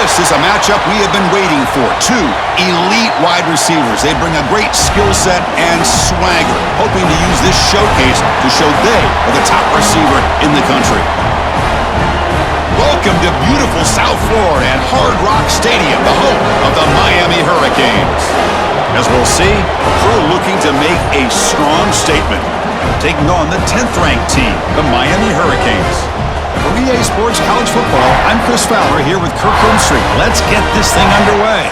This is a matchup we have been waiting for. Two elite wide receivers. They bring a great skill set and swagger, hoping to use this showcase to show they are the top receiver in the country. Welcome to beautiful South Florida and Hard Rock Stadium, the home of the Miami Hurricanes. As we'll see, the crew looking to make a strong statement, taking on the 10th-ranked team, the Miami Hurricanes. For EA Sports College Football, I'm Chris Fowler here with Kirk Street. Let's get this thing underway.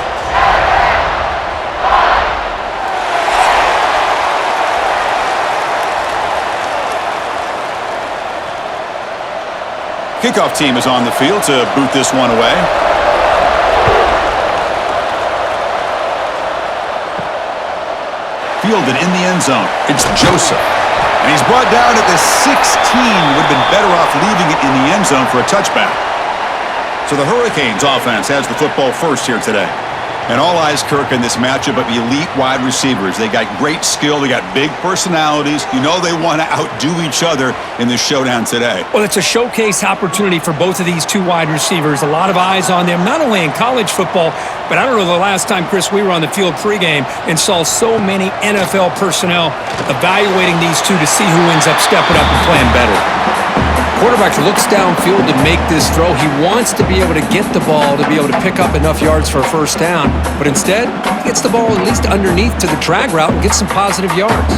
Kickoff team is on the field to boot this one away. Fielded in the end zone. It's Joseph. And he's brought down at the 16. Would have been better off leaving it in the end zone for a touchback. So the Hurricanes offense has the football first here today. And all eyes, Kirk, in this matchup of elite wide receivers. They got great skill. They got big personalities. You know they want to outdo each other in this showdown today. Well, it's a showcase opportunity for both of these two wide receivers. A lot of eyes on them, not only in college football, but I don't know the last time, Chris, we were on the field pregame and saw so many NFL personnel evaluating these two to see who ends up stepping up and playing better. Quarterback looks downfield to make this throw. He wants to be able to get the ball to be able to pick up enough yards for a first down, but instead, he gets the ball at least underneath to the drag route and gets some positive yards.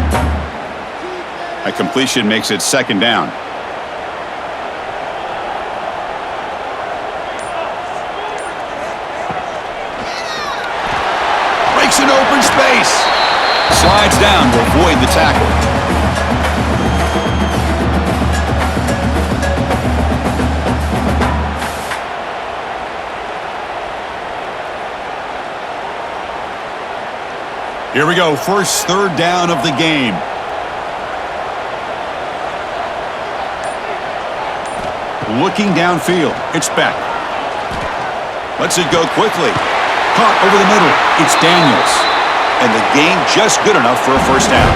A completion makes it second down. Breaks an open space. Slides down to avoid the tackle. Here we go, first third down of the game. Looking downfield, it's Beck. Lets it go quickly. Caught over the middle, it's Daniels. And the gain just good enough for a first down.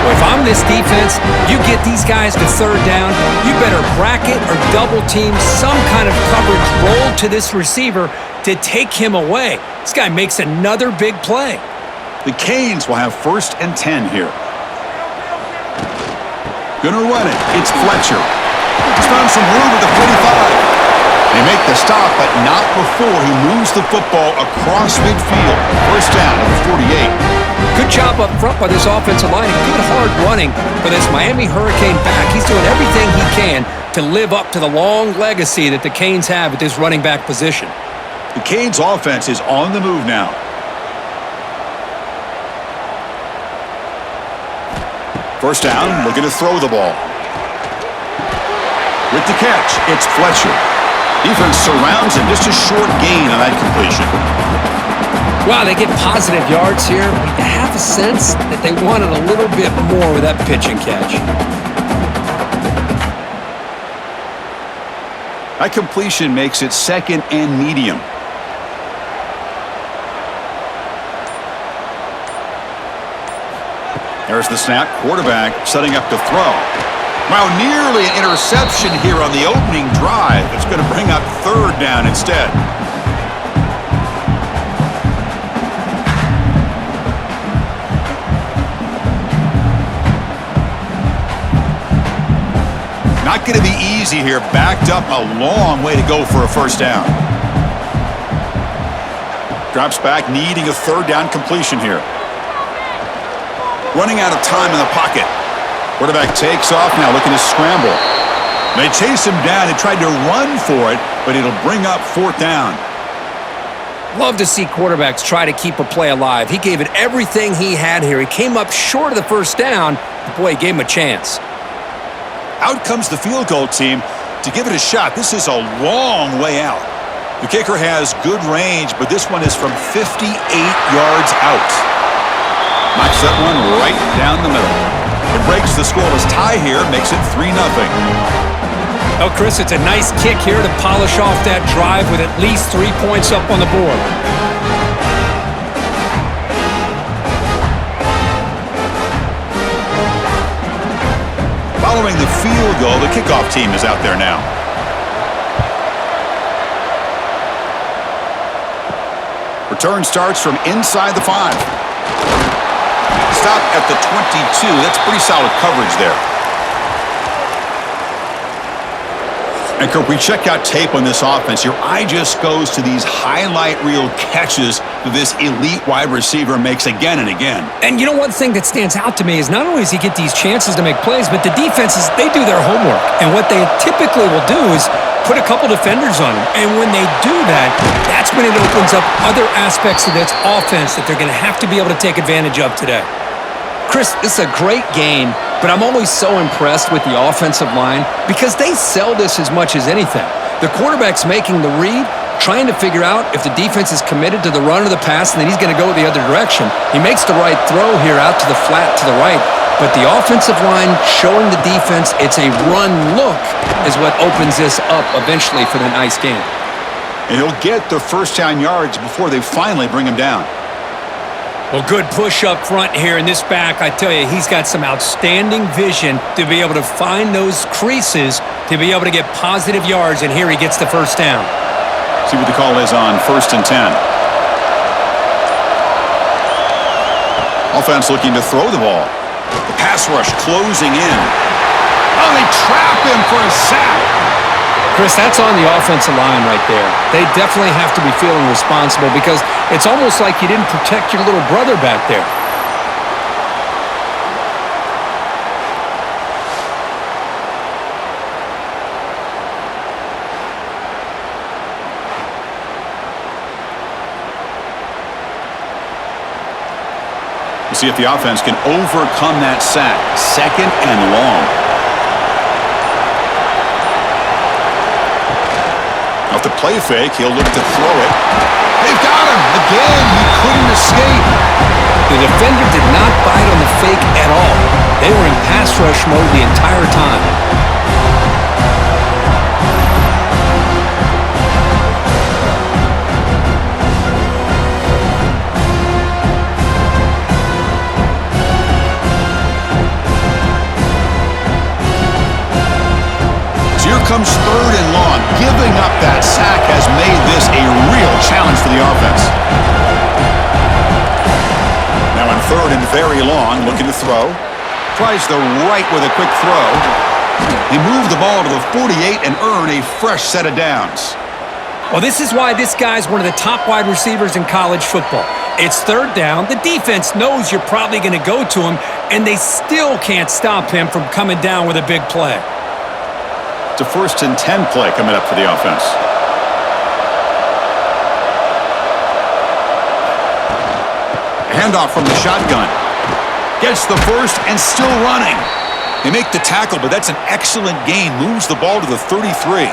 Well, if I'm this defense, you get these guys to third down, you better bracket or double team some kind of coverage roll to this receiver to take him away. This guy makes another big play. The Canes will have 1st and 10 here. Gonna run it. It's Fletcher. He's found some room at the 45. They make the stop, but not before he moves the football across midfield. First down at the 48. Good job up front by this offensive line. Good hard running for this Miami Hurricane back. He's doing everything he can to live up to the long legacy that the Canes have at this running back position. The Canes offense is on the move now. First down, looking to throw the ball. With the catch, it's Fletcher. Defense surrounds him, just a short gain on that completion. Wow, they get positive yards here, but you have a sense that they wanted a little bit more with that pitch and catch. That completion makes it 2nd and medium. There's the snap. Quarterback setting up to throw. Wow, nearly an interception here on the opening drive. It's going to bring up third down instead. Not going to be easy here. Backed up a long way to go for a first down. Drops back, needing a third down completion here. Running out of time in the pocket. Quarterback takes off now, looking to scramble. They chase him down. They tried to run for it, but it'll bring up 4th down. Love to see quarterbacks try to keep a play alive. He gave it everything he had here. He came up short of the first down, but boy, he gave him a chance. Out comes the field goal team to give it a shot. This is a long way out. The kicker has good range, but this one is from 58 yards out. Knocks that one right down the middle. It breaks the scoreless tie here, makes it 3-0. Oh, Chris, it's a nice kick here to polish off that drive with at least 3 points up on the board. Following the field goal, the kickoff team is out there now. Return starts from inside the 5. Stop at the 22. That's pretty solid coverage there. And Kirk, we check out tape on this offense. Your eye just goes to these highlight reel catches that this elite wide receiver makes again and again. And you know, one thing that stands out to me is not only does he get these chances to make plays, but the defenses, they do their homework. And what they typically will do is put a couple defenders on him. And when they do that, that's when it opens up other aspects of this offense that they're going to have to be able to take advantage of today. Chris, this is a great game, but I'm always so impressed with the offensive line because they sell this as much as anything. The quarterback's making the read, trying to figure out if the defense is committed to the run or the pass, and then he's going to go the other direction. He makes the right throw here out to the flat to the right, but the offensive line showing the defense it's a run look is what opens this up eventually for the nice game. And he'll get the first down yards before they finally bring him down. Well, good push up front here in this back. I tell you, he's got some outstanding vision to be able to find those creases, to be able to get positive yards, and here he gets the first down. See what the call is on 1st and 10. Offense looking to throw the ball. The pass rush closing in. Oh, they trap him for a sack. Chris, that's on the offensive line right there. They definitely have to be feeling responsible because it's almost like you didn't protect your little brother back there. We'll see if the offense can overcome that sack. 2nd and long. Off the play fake, he'll look to throw it. They've got him! Again, he couldn't escape. The defender did not bite on the fake at all. They were in pass rush mode the entire time. Here comes 3rd and long. Giving up that sack has made this a real challenge for the offense. Now on 3rd and very long, looking to throw. Tries the right with a quick throw. They move the ball to the 48 and earn a fresh set of downs. Well, this is why this guy's one of the top wide receivers in college football. It's 3rd down. The defense knows you're probably going to go to him, and they still can't stop him from coming down with a big play. It's a 1st and 10 play coming up for the offense. Handoff from the shotgun. Gets the first and still running. They make the tackle, but that's an excellent gain. Moves the ball to the 33.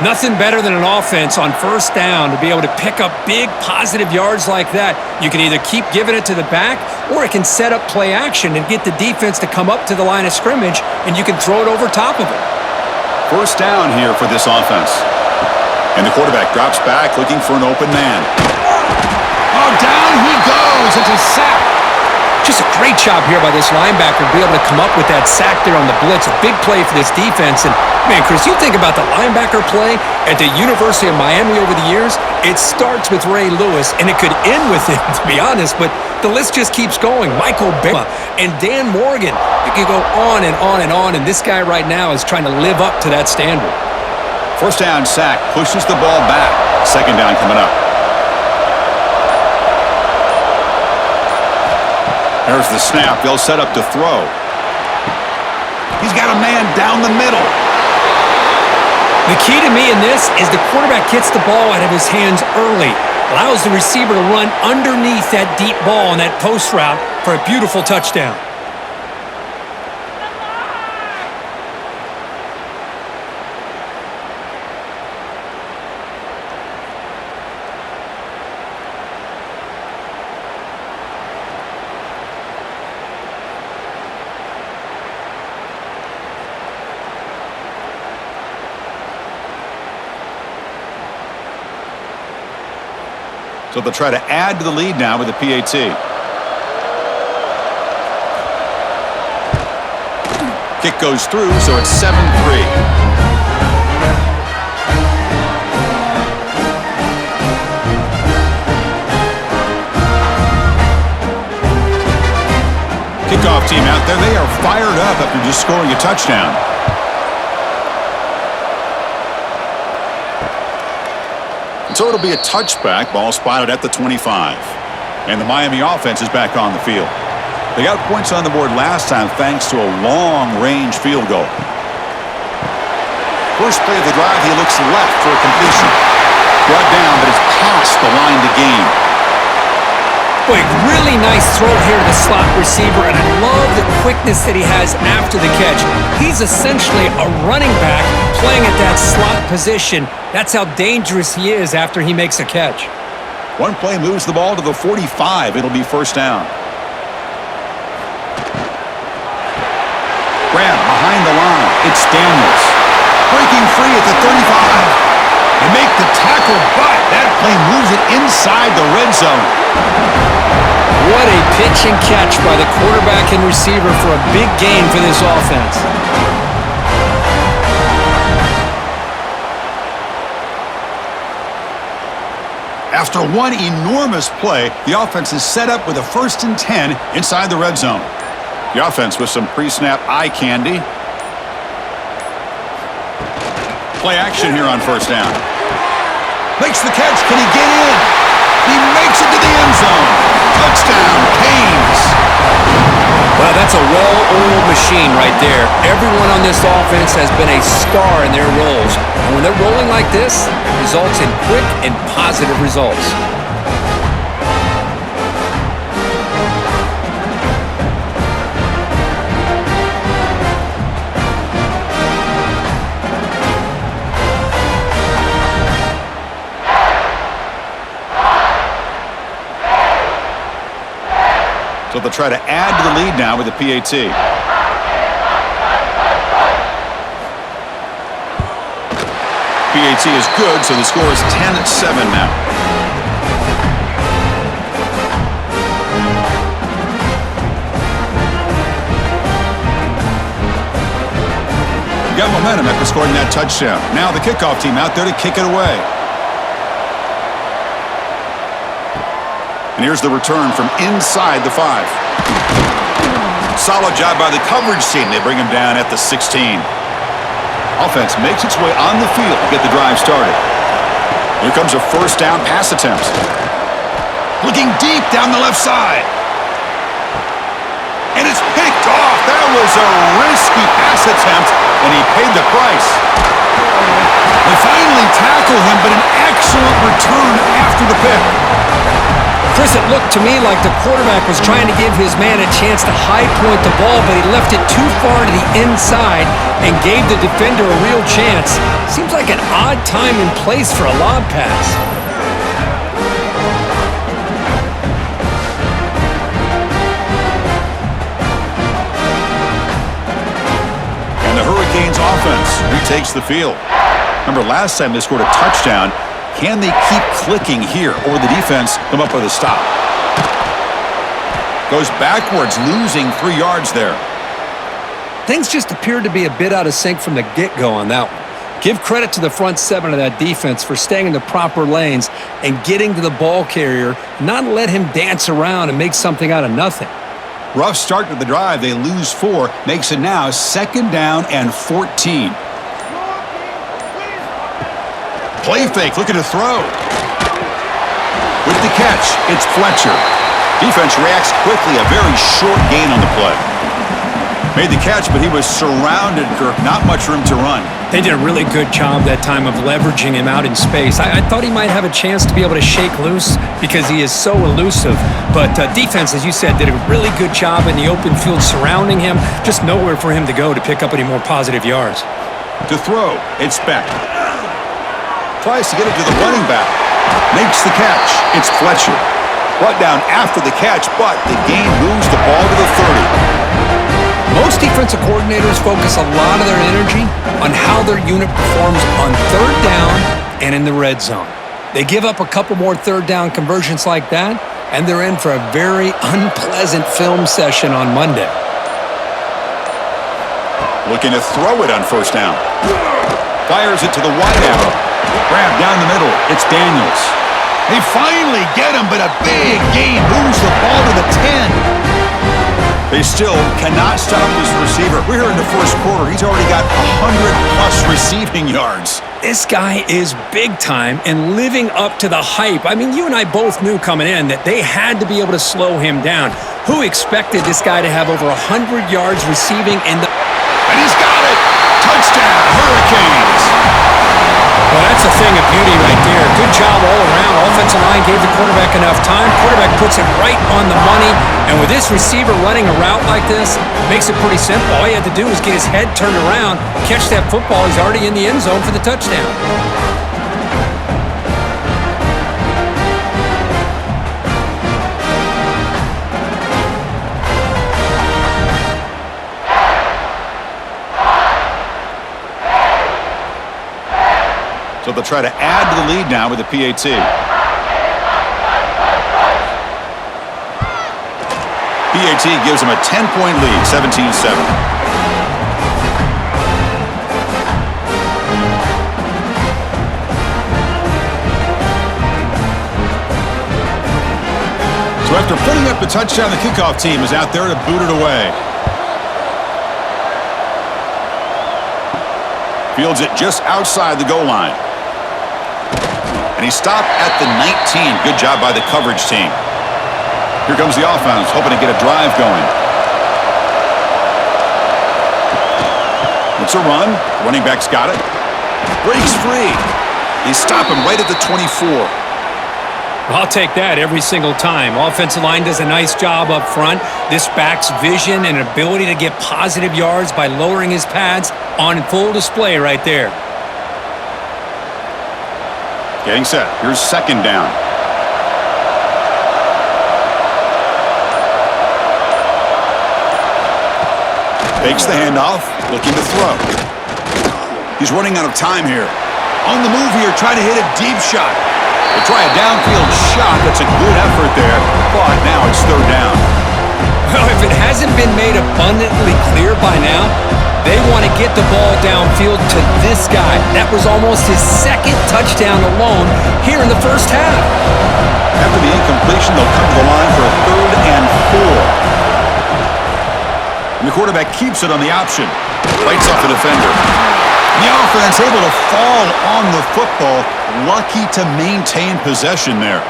Nothing better than an offense on 1st down to be able to pick up big positive yards like that. You can either keep giving it to the back, or it can set up play action and get the defense to come up to the line of scrimmage, and you can throw it over top of it. 1st down here for this offense. And the quarterback drops back looking for an open man. Oh, down he goes. It's a sack. Just a great job here by this linebacker to be able to come up with that sack there on the blitz. A big play for this defense. And, man, Chris, you think about the linebacker play at the University of Miami over the years, it starts with Ray Lewis, and it could end with him, to be honest, but the list just keeps going. Michael Bama and Dan Morgan. It could go on and on and on, and this guy right now is trying to live up to that standard. 1st down sack pushes the ball back. 2nd down coming up. There's the snap. They'll set up to throw. He's got a man down the middle. The key to me in this is the quarterback gets the ball out of his hands early, allows the receiver to run underneath that deep ball on that post route for a beautiful touchdown. So they'll try to add to the lead now with the PAT. Kick goes through, so it's 7-3. fired up after just scoring a touchdown. And so it'll be a touchback. Ball spotted at the 25. And the Miami offense is back on the field. They got points on the board last time thanks to a long-range field goal. First play of the drive, he looks left for a completion. Brought down, but it's past the line to gain. Boy, really nice throw here to the slot receiver, and I love the quickness that he has after the catch. He's essentially a running back playing at that slot position. That's how dangerous he is after he makes a catch. One play moves the ball to the 45. It'll be first down. Grab behind the line. It's Daniels. Breaking free at the 35. They make the tackle, but that play moves it inside the red zone. What a pitch and catch by the quarterback and receiver for a big gain for this offense. After one enormous play, the offense is set up with a 1st and 10 inside the red zone. The offense with some pre-snap eye candy. Play action here on first down. Makes the catch. Can he get in? He makes it to the end zone. Touchdown, Canes. Well, that's a well-oiled machine right there. Everyone on this offense has been a star in their roles. And when they're rolling like this, it results in quick and positive results. So they'll try to add to the lead now with a PAT. PAT is good, so the score is 10-7 now. Got momentum after scoring that touchdown. Now the kickoff team out there to kick it away. And here's the return from inside the 5. Solid job by the coverage team. They bring him down at the 16. Offense makes its way on the field to get the drive started. Here comes a first down pass attempt. Looking deep down the left side. And it's picked off. That was a risky pass attempt, and he paid the price. They finally tackle him, but an excellent return after the pick. Chris, it looked to me like the quarterback was trying to give his man a chance to high point the ball, but he left it too far to the inside and gave the defender a real chance. Seems like an odd time and place for a lob pass. And the Hurricanes offense retakes the field. Remember, last time they scored a touchdown. Can they keep clicking here, or will the defense come up with a stop? Goes backwards, losing 3 yards there. Things just appeared to be a bit out of sync from the get-go on that one. Give credit to the front 7 of that defense for staying in the proper lanes and getting to the ball carrier, not let him dance around and make something out of nothing. Rough start to the drive. They lose 4. Makes it now 2nd down and 14. Play fake, looking to throw. With the catch, it's Fletcher. Defense reacts quickly, a very short gain on the play. Made the catch, but he was surrounded, Kirk. Not much room to run. They did a really good job that time of leveraging him out in space. I thought he might have a chance to be able to shake loose because he is so elusive. But defense, as you said, did a really good job in the open field surrounding him. Just nowhere for him to go to pick up any more positive yards. To throw, it's Beck. Tries to get it to the running back. Makes the catch. It's Fletcher. Brought down after the catch, but the gain moves the ball to the 30. Most defensive coordinators focus a lot of their energy on how their unit performs on 3rd down and in the red zone. They give up a couple more 3rd down conversions like that, and they're in for a very unpleasant film session on Monday. Looking to throw it on 1st down. Fires it to the wideout. Grab down the middle. It's Daniels. They finally get him, but a big gain moves the ball to the 10. They still cannot stop this receiver. We're here in the first quarter. He's already got 100-plus receiving yards. This guy is big time and living up to the hype. I mean, you and I both knew coming in that they had to be able to slow him down. Who expected this guy to have over 100 yards receiving in the... And he's got it! Touchdown, Hurricanes! Well, that's a thing of beauty right there. Good job all around. Offensive line gave the quarterback enough time. Quarterback puts it right on the money. And with this receiver running a route like this, makes it pretty simple. All you had to do is get his head turned around, catch that football. He's already in the end zone for the touchdown. So they'll try to add to the lead now with the PAT. PAT gives them a 10-point lead, 17-7. So after putting up the touchdown, the kickoff team is out there to boot it away. Fields it just outside the goal line. And he stopped at the 19. Good job by the coverage team. Here comes the offense, hoping to get a drive going. It's a run. Running back's got it. Breaks free. They stop him right at the 24. I'll take that every single time. Offensive line does a nice job up front. This back's vision and ability to get positive yards by lowering his pads on full display right there. Getting set. Here's second down. Fakes the handoff, looking to throw. He's running out of time here. On the move here, trying to hit a deep shot. They try a downfield shot. That's a good effort there, but now it's third down. Well, if it hasn't been made abundantly clear by now, they want to get the ball downfield to this guy. That was almost his second touchdown alone here in the first half. After the incompletion, they'll come to the line for a 3rd and 4. And the quarterback keeps it on the option. Fights off the defender. The offense able to fall on the football. Lucky to maintain possession there.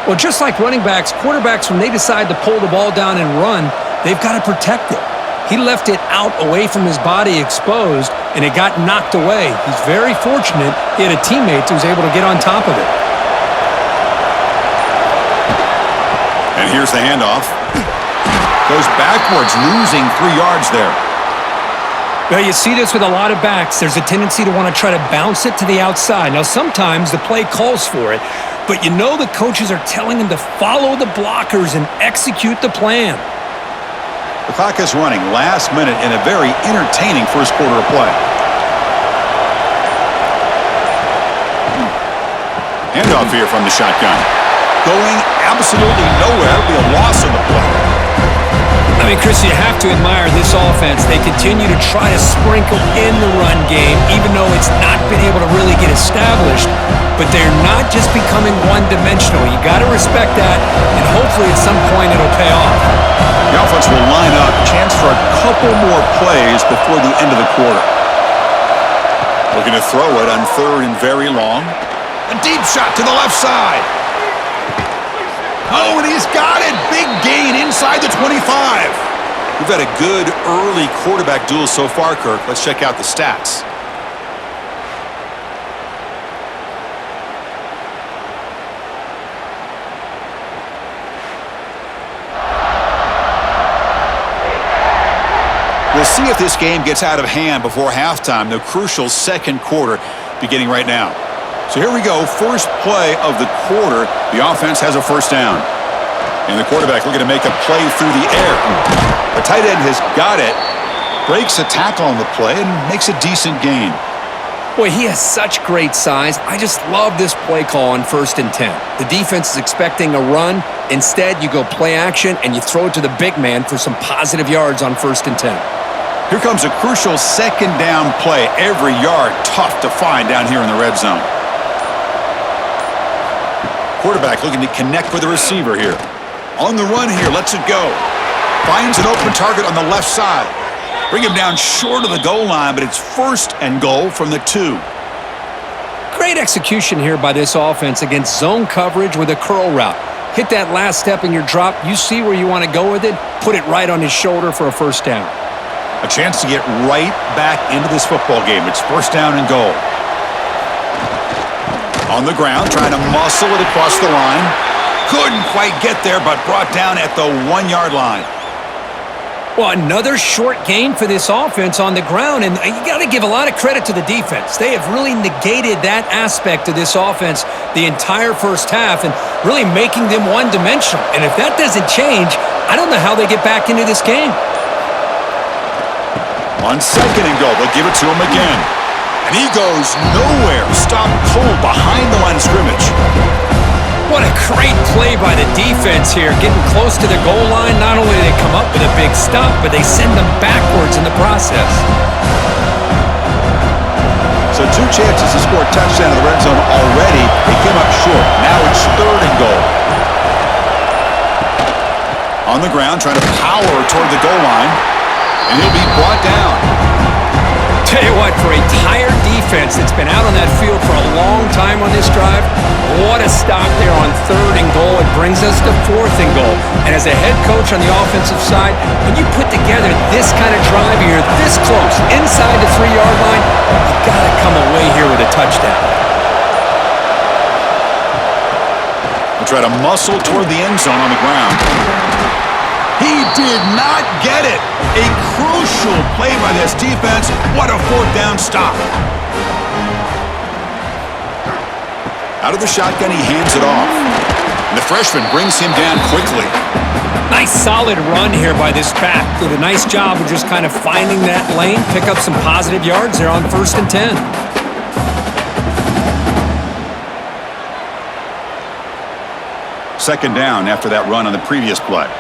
Well, just like running backs, quarterbacks, when they decide to pull the ball down and run, they've got to protect it. He left it out away from his body exposed, and it got knocked away. He's very fortunate he had a teammate who was able to get on top of it. And here's the handoff. Goes backwards, losing 3 yards there. Well, you see this with a lot of backs. There's a tendency to want to try to bounce it to the outside. Now, sometimes the play calls for it, but you know the coaches are telling them to follow the blockers and execute the plan. The clock is running last minute in a very entertaining first quarter of play. Handoff here from the shotgun. Going absolutely nowhere. It'll be a loss on the play. I mean, Chris, you have to admire this offense. They continue to try to sprinkle in the run game, even though it's not been able to really get established. But they're not just becoming one-dimensional. You got to respect that, and hopefully at some point it'll pay off. The offense will line up. Chance for a couple more plays before the end of the quarter. Looking to throw it on 3rd and very long. A deep shot to the left side. Oh, and he's got it. Big gain inside the 25. We've had a good early quarterback duel so far, Kirk. Let's check out the stats. We'll see if this game gets out of hand before halftime. The crucial second quarter beginning right now. So here we go, first play of the quarter. The offense has a first down. And the quarterback looking to make a play through the air. The tight end has got it, breaks a tackle on the play, and makes a decent gain. Boy, he has such great size. I just love this play call on 1st and 10. The defense is expecting a run. Instead, you go play action, and you throw it to the big man for some positive yards on 1st and 10. Here comes a crucial second down play. Every yard tough to find down here in the red zone. Quarterback looking to connect with the receiver here. On the run here, lets it go. Finds an open target on the left side. Bring him down short of the goal line, but it's 1st and goal from the 2. Great execution here by this offense against zone coverage with a curl route. Hit that last step in your drop. You see where you want to go with it. Put it right on his shoulder for a 1st down. A chance to get right back into this football game. It's 1st down and goal. On the ground, trying to muscle it across the line. Couldn't quite get there, but brought down at the 1-yard line. Well, another short gain for this offense on the ground, and you got to give a lot of credit to the defense. They have really negated that aspect of this offense the entire 1st half and really making them one-dimensional. And if that doesn't change, I don't know how they get back into this game. On 2nd and goal, they'll give it to him again. And he goes nowhere. Stopped cold behind the line of scrimmage. What a great play by the defense here. Getting close to the goal line, not only do they come up with a big stop, but they send them backwards in the process. So 2 chances to score a touchdown in the red zone already. They came up short. Now it's 3rd and goal. On the ground, trying to power toward the goal line. And he'll be brought down. Tell you what, for a tired defense that's been out on that field for a long time on this drive, what a stop there on 3rd and goal. It brings us to 4th and goal. And as a head coach on the offensive side, when you put together this kind of drive here, this close, inside the 3-yard line, you got to come away here with a touchdown. We'll try to muscle toward the end zone on the ground. He did not get it. A crucial play by this defense. What a 4th down stop. Out of the shotgun, he hands it off. And the freshman brings him down quickly. Nice solid run here by this back. Did a nice job of just kind of finding that lane, pick up some positive yards there on 1st and 10. Second down after that run on the previous play.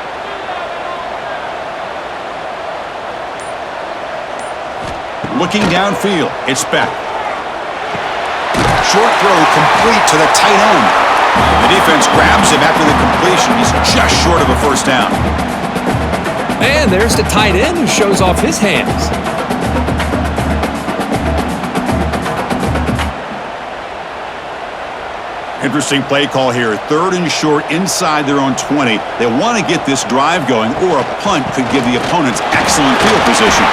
Looking downfield, it's Beck. Short throw complete to the tight end. The defense grabs him after the completion. He's just short of a 1st down. And there's the tight end who shows off his hands. Interesting play call here. 3rd and short inside their own 20. They want to get this drive going, or a punt could give the opponents excellent field position.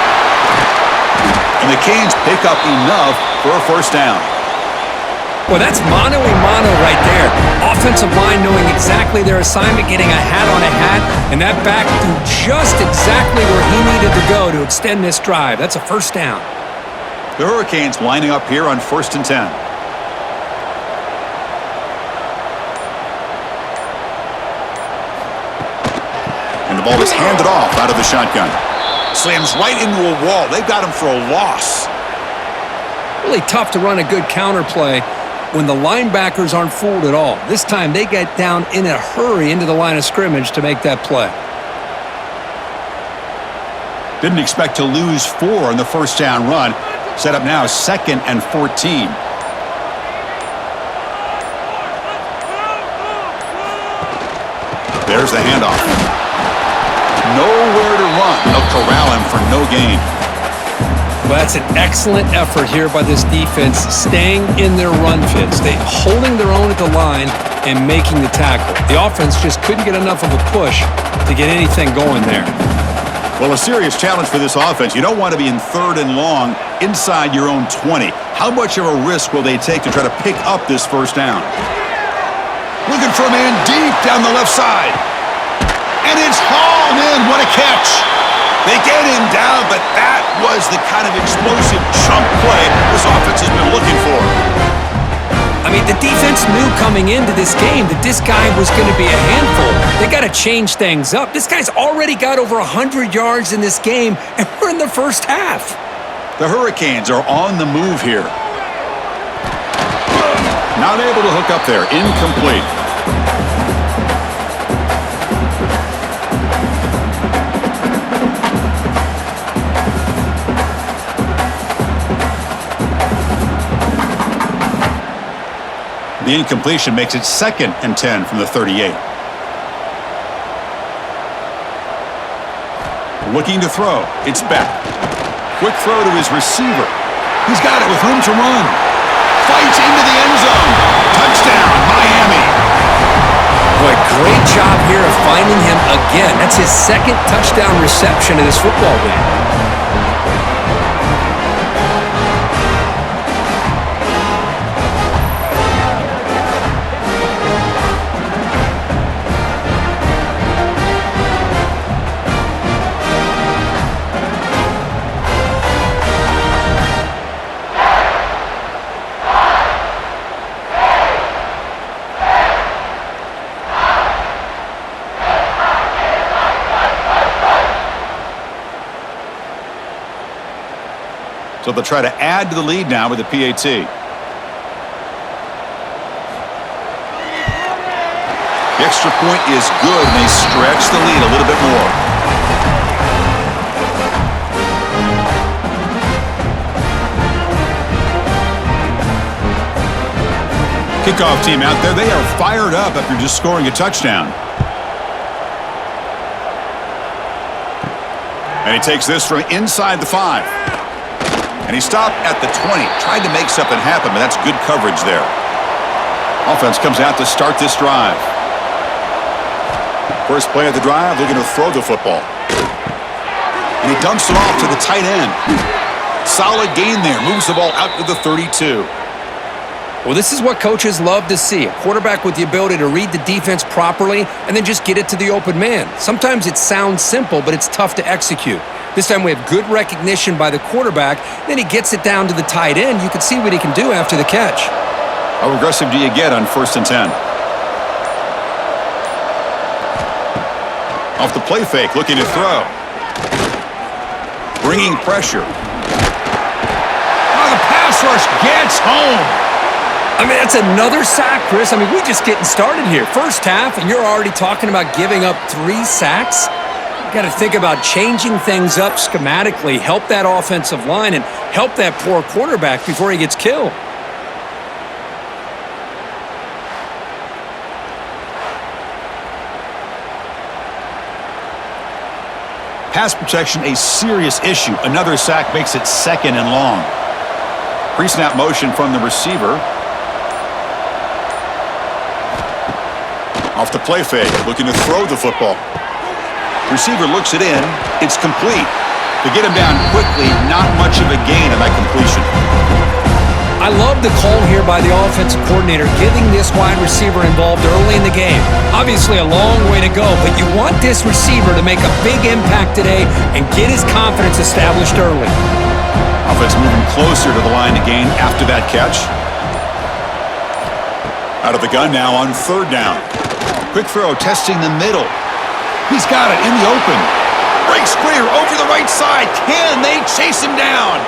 And the Canes pick up enough for a 1st down. Well, that's mano-a-mano right there. Offensive line knowing exactly their assignment, getting a hat on a hat, and that back threw just exactly where he needed to go to extend this drive. That's a 1st down. The Hurricanes lining up here on 1st and 10. And the ball is handed off out of the shotgun. Slams right into a wall. They've got him for a loss. Really tough to run a good counter play when the linebackers aren't fooled at all. This time they get down in a hurry into the line of scrimmage to make that play. Didn't expect to lose 4 on the 1st down run. Set up now 2nd and 14. There's the handoff. Nowhere to run. They'll corral him for no gain. Well, that's an excellent effort here by this defense, staying in their run fits. They holding their own at the line and making the tackle. The offense just couldn't get enough of a push to get anything going there. Well, a serious challenge for this offense. You don't want to be in 3rd and long inside your own 20. How much of a risk will they take to try to pick up this 1st down? Looking for a man deep down the left side. And it's hauled in. What a catch. They get him down, but that was the kind of explosive chunk play this offense has been looking for. I mean, the defense knew coming into this game that this guy was going to be a handful. They got to change things up. This guy's already got over 100 yards in this game, and we're in the 1st half. The Hurricanes are on the move here. Not able to hook up there. Incomplete. The incompletion makes it 2nd and 10 from the 38. Looking to throw. It's back. Quick throw to his receiver. He's got it with room to run. Fights into the end zone. Touchdown, Miami. Boy, great job here of finding him again. That's his second touchdown reception of this football game. So they'll try to add to the lead now with the PAT. The extra point is good, and they stretch the lead a little bit more. Kickoff team out there, they are fired up after just scoring a touchdown. And he takes this from inside the 5. And he stopped at the 20. Tried to make something happen, but that's good coverage there. Offense comes out to start this drive. First play of the drive, looking to throw the football. And he dumps it off to the tight end. Solid gain there. Moves the ball out to the 32. Well, this is what coaches love to see. A quarterback with the ability to read the defense properly and then just get it to the open man. Sometimes it sounds simple, but it's tough to execute. This time we have good recognition by the quarterback. Then he gets it down to the tight end. You can see what he can do after the catch. How aggressive do you get on 1st and 10? Off the play fake, looking to throw. Bringing pressure. Oh, the pass rush gets home. I mean, that's another sack, Chris. I mean, we're just getting started here. First half, and you're already talking about giving up 3 sacks. You got to think about changing things up schematically, help that offensive line, and help that poor quarterback before he gets killed. Pass protection, a serious issue. Another sack makes it 2nd and long. Pre-snap motion from the receiver. Off the play fake, looking to throw the football. Receiver looks it in. It's complete. To get him down quickly, not much of a gain on that completion. I love the call here by the offensive coordinator, getting this wide receiver involved early in the game. Obviously a long way to go, but you want this receiver to make a big impact today and get his confidence established early. Offense moving closer to the line to gain after that catch. Out of the gun now on 3rd down. Quick throw, testing the middle. He's got it in the open. Breaks clear over the right side. Can they chase him down?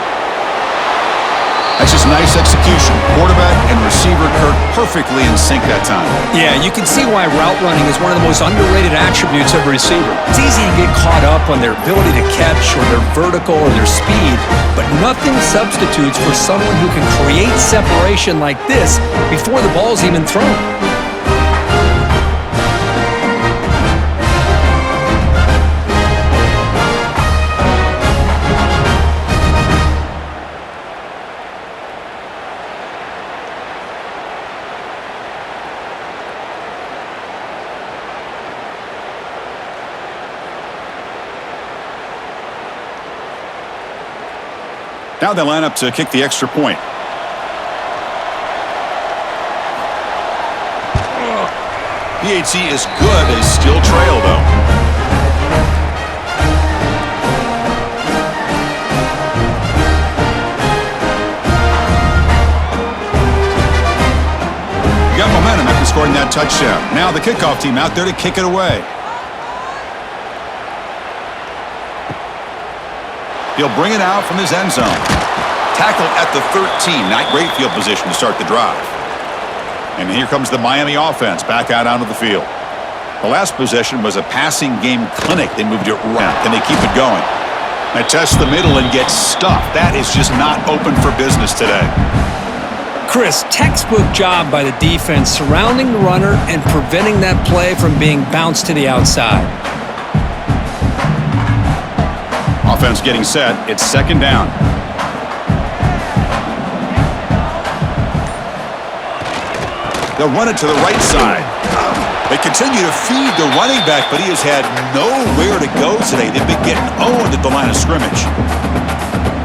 That's just nice execution. Quarterback and receiver Kirk perfectly in sync that time. Yeah, you can see why route running is one of the most underrated attributes of a receiver. It's easy to get caught up on their ability to catch or their vertical or their speed, but nothing substitutes for someone who can create separation like this before the ball's even thrown. Now they line up to kick the extra point. PAT is good. They still trail, though. Got momentum after scoring that touchdown. Now the kickoff team out there to kick it away. He'll bring it out from his end zone. Tackle at the 13. Not great field position to start the drive. And here comes the Miami offense back out onto the field. The last possession was a passing game clinic. They moved it around. Can they keep it going? They test the middle and get stuffed. That is just not open for business today. Chris, textbook job by the defense surrounding the runner and preventing that play from being bounced to the outside. Offense getting set. It's second down. They'll run it to the right side. They continue to feed the running back, but he has had nowhere to go today. They've been getting owned at the line of scrimmage.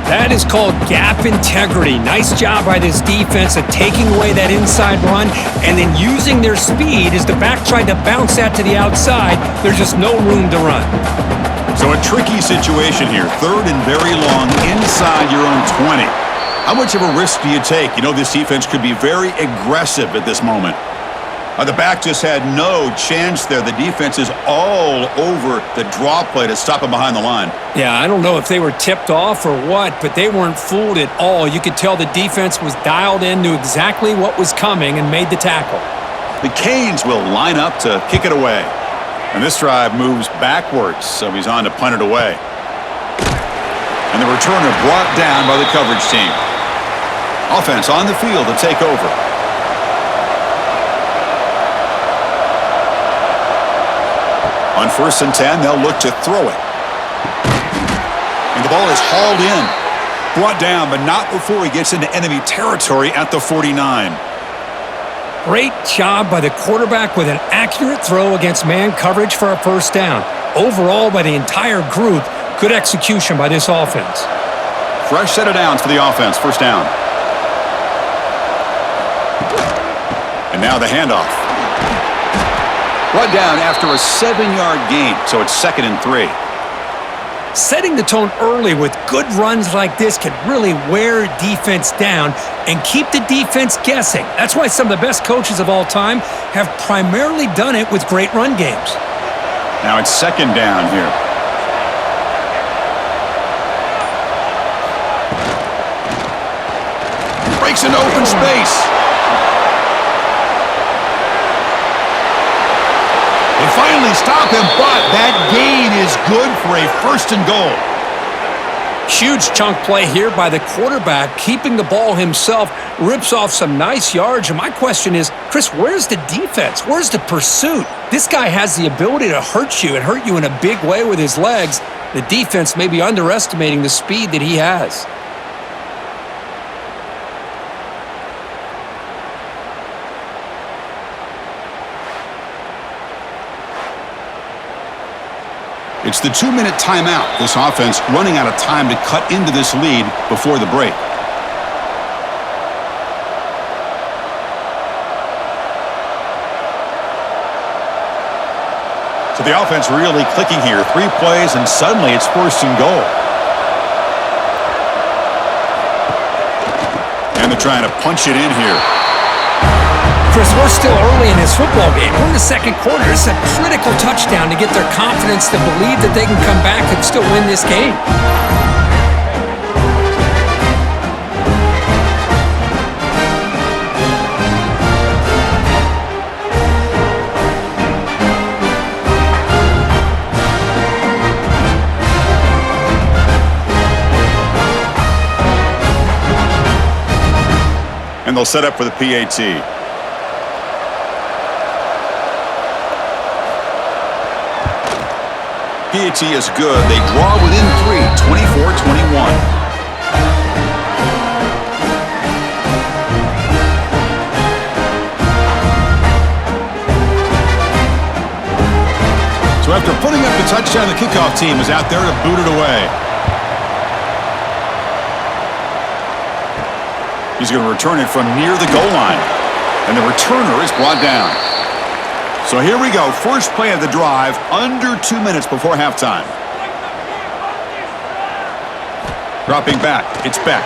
That is called gap integrity. Nice job by this defense of taking away that inside run and then using their speed as the back tried to bounce that to the outside. There's just no room to run. So a tricky situation here. Third and very long inside your own 20. How much of a risk do you take? You know, this defense could be very aggressive at this moment. The back just had no chance there. The defense is all over the draw play to stop him behind the line. Yeah, I don't know if they were tipped off or what, but they weren't fooled at all. You could tell the defense was dialed in, knew exactly what was coming, and made the tackle. The Canes will line up to kick it away. And this drive moves backwards, so he's on to punt it away. And the returner brought down by the coverage team. Offense on the field to take over. On 1st and 10, they'll look to throw it. And the ball is hauled in. Brought down, but not before he gets into enemy territory at the 49. Great job by the quarterback with an accurate throw against man coverage for a first down. Overall, by the entire group, good execution by this offense. Fresh set of downs for the offense. First down. And now the handoff. Brought down after a 7-yard gain, so it's 2nd and 3. Setting the tone early with good runs like this can really wear defense down and keep the defense guessing. That's why some of the best coaches of all time have primarily done it with great run games. Now it's 2nd down here. Breaks into open space. They finally stop him, but that gain is good for a 1st and goal. Huge chunk play here by the quarterback, keeping the ball himself, rips off some nice yards. And my question is, Chris, where's the defense? Where's the pursuit? This guy has the ability to hurt you and hurt you in a big way with his legs. The defense may be underestimating the speed that he has. It's the 2-minute timeout. This offense running out of time to cut into this lead before the break. So the offense really clicking here. 3 plays, and suddenly it's 1st and goal. And they're trying to punch it in here. Chris, we're still early in this football game. We're in the 2nd quarter. It's a critical touchdown to get their confidence to believe that they can come back and still win this game. And they'll set up for the PAT. PAT is good. They draw within 3, 24-21. So after putting up the touchdown, the kickoff team is out there to boot it away. He's going to return it from near the goal line. And the returner is brought down. So here we go. First play of the drive, under 2 minutes before halftime. Dropping back. It's Beck.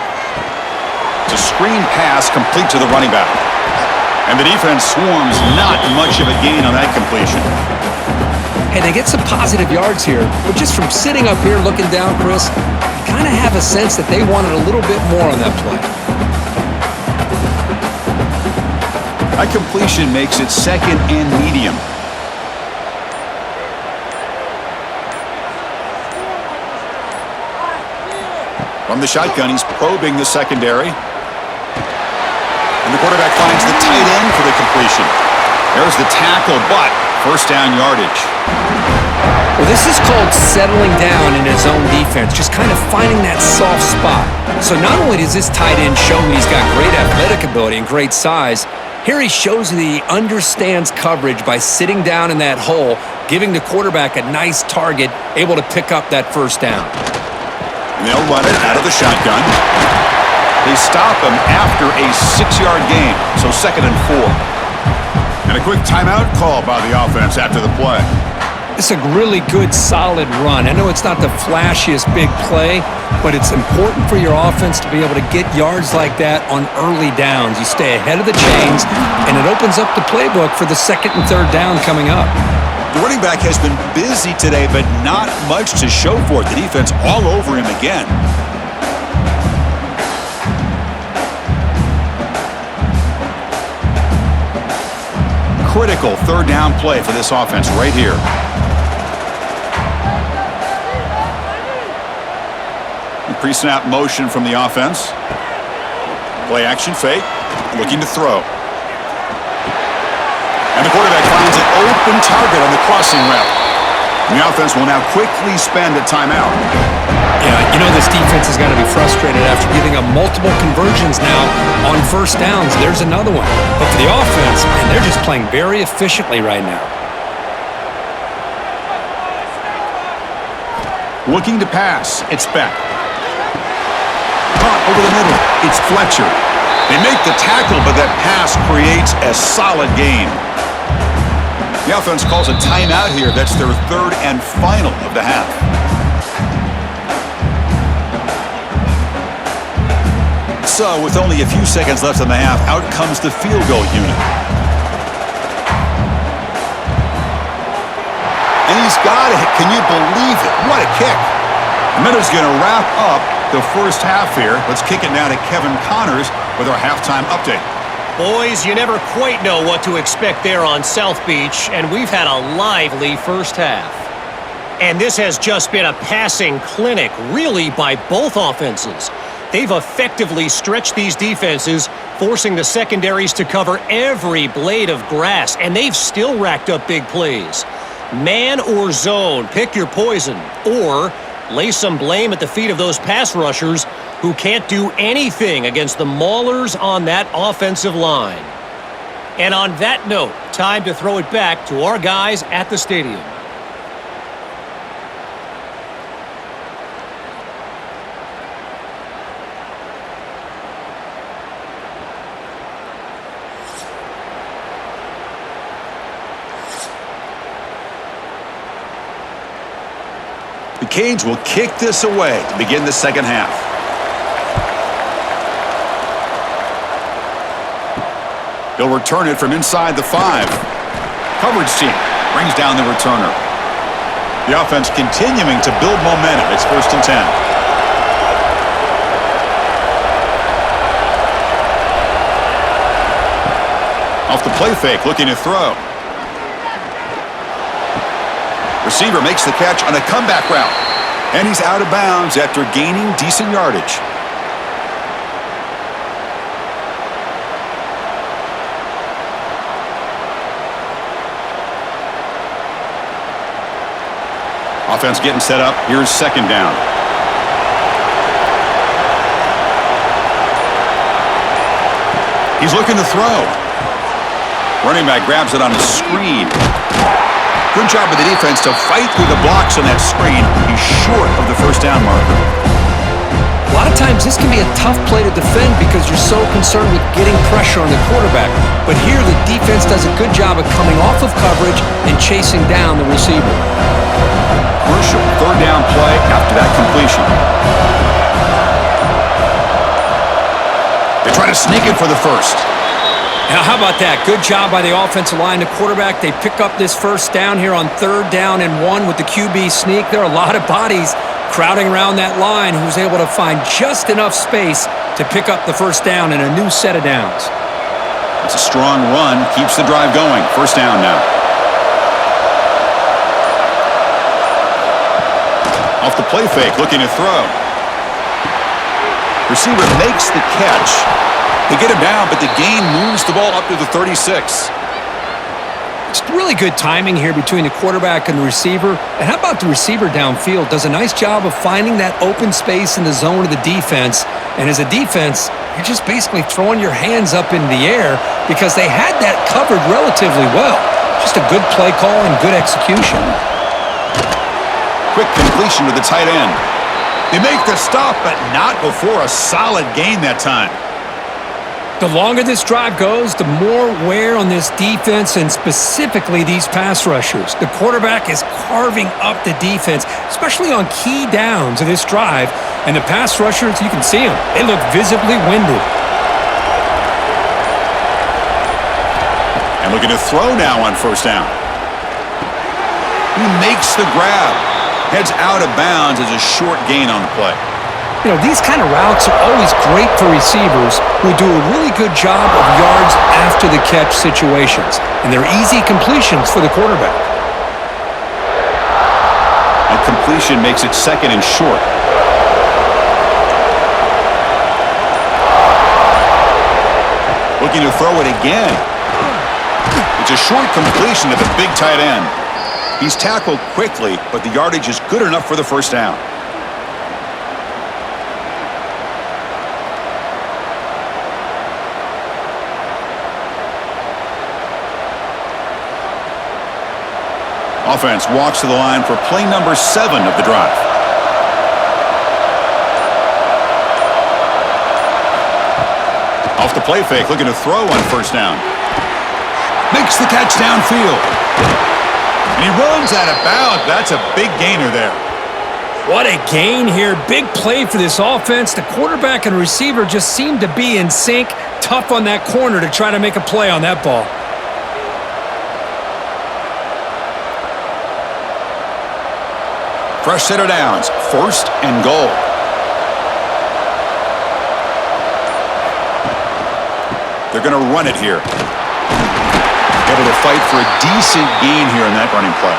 It's a screen pass complete to the running back. And the defense swarms, not much of a gain on that completion. Hey, they get some positive yards here, but just from sitting up here looking down, Chris, you kind of have a sense that they wanted a little bit more on that play. That completion makes it 2nd and medium. From the shotgun, he's probing the secondary. And the quarterback finds the tight end for the completion. There's the tackle, but 1st down yardage. Well, this is called settling down in his own defense, just kind of finding that soft spot. So not only does this tight end show that he's got great athletic ability and great size, here he shows that he understands coverage by sitting down in that hole, giving the quarterback a nice target, able to pick up that first down. And they'll run it out of the shotgun. They stop him after a 6-yard gain, so 2nd and 4. And a quick timeout call by the offense after the play. It's a really good, solid run. I know it's not the flashiest big play, but it's important for your offense to be able to get yards like that on early downs. You stay ahead of the chains, and it opens up the playbook for the 2nd and 3rd down coming up. The running back has been busy today, but not much to show for it. The defense all over him again. Critical 3rd down play for this offense right here. Pre-snap motion from the offense. Play action fake. Looking to throw. And the quarterback finds an open target on the crossing route. And the offense will now quickly spend a timeout. Yeah, you know this defense has got to be frustrated after giving up multiple conversions now on 1st downs. There's another one. But for the offense, man, they're just playing very efficiently right now. Looking to pass. It's Beck. Caught over the middle. It's Fletcher. They make the tackle, but that pass creates a solid gain. The offense calls a timeout here. That's their 3rd and final of the half. So, with only a few seconds left in the half, out comes the field goal unit. And he's got it. Can you believe it? What a kick. The Minnows going to wrap up the first half here. Let's kick it now to Kevin Connors with our halftime update. Boys, you never quite know what to expect there on South Beach, and we've had a lively first half. And this has just been a passing clinic, really, by both offenses. They've effectively stretched these defenses, forcing the secondaries to cover every blade of grass, and they've still racked up big plays. Man or zone, pick your poison, or lay some blame at the feet of those pass rushers who can't do anything against the maulers on that offensive line. And on that note, time to throw it back to our guys at the stadium. The Canes will kick this away to begin the second half. He'll return it from inside the 5. Coverage team brings down the returner. The offense continuing to build momentum. It's 1st and 10. Off the play fake, looking to throw. Receiver makes the catch on a comeback route. And he's out of bounds after gaining decent yardage. Offense getting set up. Here's 2nd down. He's looking to throw. Running back grabs it on a screen. Good job of the defense to fight through the blocks on that screen. He's short of the 1st down marker. A lot of times this can be a tough play to defend because you're so concerned with getting pressure on the quarterback. But here the defense does a good job of coming off of coverage and chasing down the receiver. Crucial 3rd down play after that completion. They try to sneak it for the 1st. Now, how about that? Good job by the offensive line. The quarterback, they pick up this 1st down here on 3rd down and 1 with the QB sneak. There are a lot of bodies crowding around that line who's able to find just enough space to pick up the 1st down and a new set of downs. It's a strong run. Keeps the drive going. 1st down now. Off the play fake, looking to throw. Receiver makes the catch. They get him down, but the gain moves the ball up to the 36. It's really good timing here between the quarterback and the receiver. And how about the receiver downfield? Does a nice job of finding that open space in the zone of the defense. And as a defense, you're just basically throwing your hands up in the air because they had that covered relatively well. Just a good play call and good execution. Quick completion to the tight end. They make the stop, but not before a solid gain that time. The longer this drive goes, the more wear on this defense and specifically these pass rushers. The quarterback is carving up the defense, especially on key downs of this drive. And the pass rushers, you can see them. They look visibly winded. And looking to throw now on first down. He makes the grab. Heads out of bounds as a short gain on the play. You know, these kind of routes are always great for receivers who do a really good job of yards after the catch situations. And they're easy completions for the quarterback. And completion makes it second and short. Looking to throw it again. It's a short completion to the big tight end. He's tackled quickly, but the yardage is good enough for the first down. Offense walks to the line for play number 7 of the drive. Off the play fake, looking to throw on first down. Makes the catch downfield. And he runs out of bounds. That's a big gainer there. What a gain here. Big play for this offense. The quarterback and receiver just seem to be in sync. Tough on that corner to try to make a play on that ball. Fresh set of downs, first and goal. They're going to run it here. Able to fight for a decent gain here in that running play.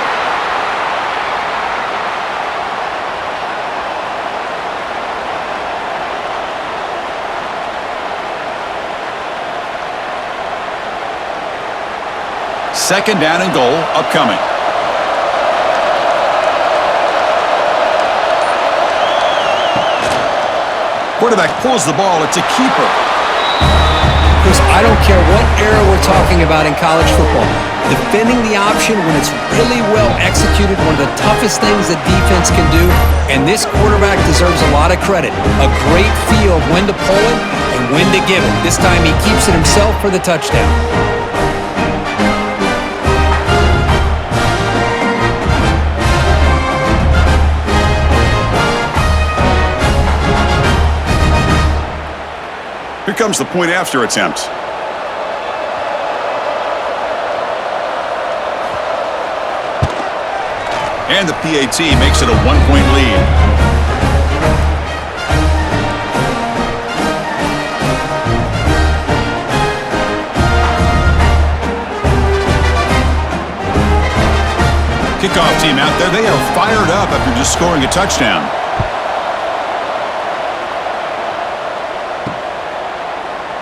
Second down and goal upcoming. Quarterback pulls the ball. It's a keeper. Chris, I don't care what era we're talking about in college football. Defending the option when it's really well executed, one of the toughest things that defense can do, and this quarterback deserves a lot of credit. A great feel of when to pull it and when to give it. This time he keeps it himself for the touchdown. Here comes the point after attempt. And the PAT makes it a 1-point lead. Kickoff team out there. They are fired up after just scoring a touchdown.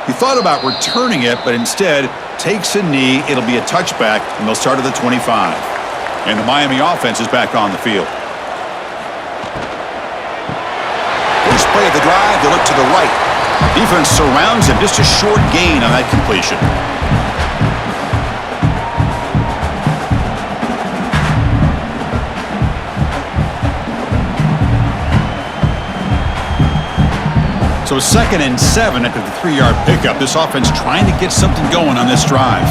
He thought about returning it, but instead takes a knee. It'll be a touchback, and they'll start at the 25. And the Miami offense is back on the field. First play of the drive, they look to the right. Defense surrounds him. Just a short gain on that completion. So 2nd and 7 after the 3-yard pickup. This offense trying to get something going on this drive.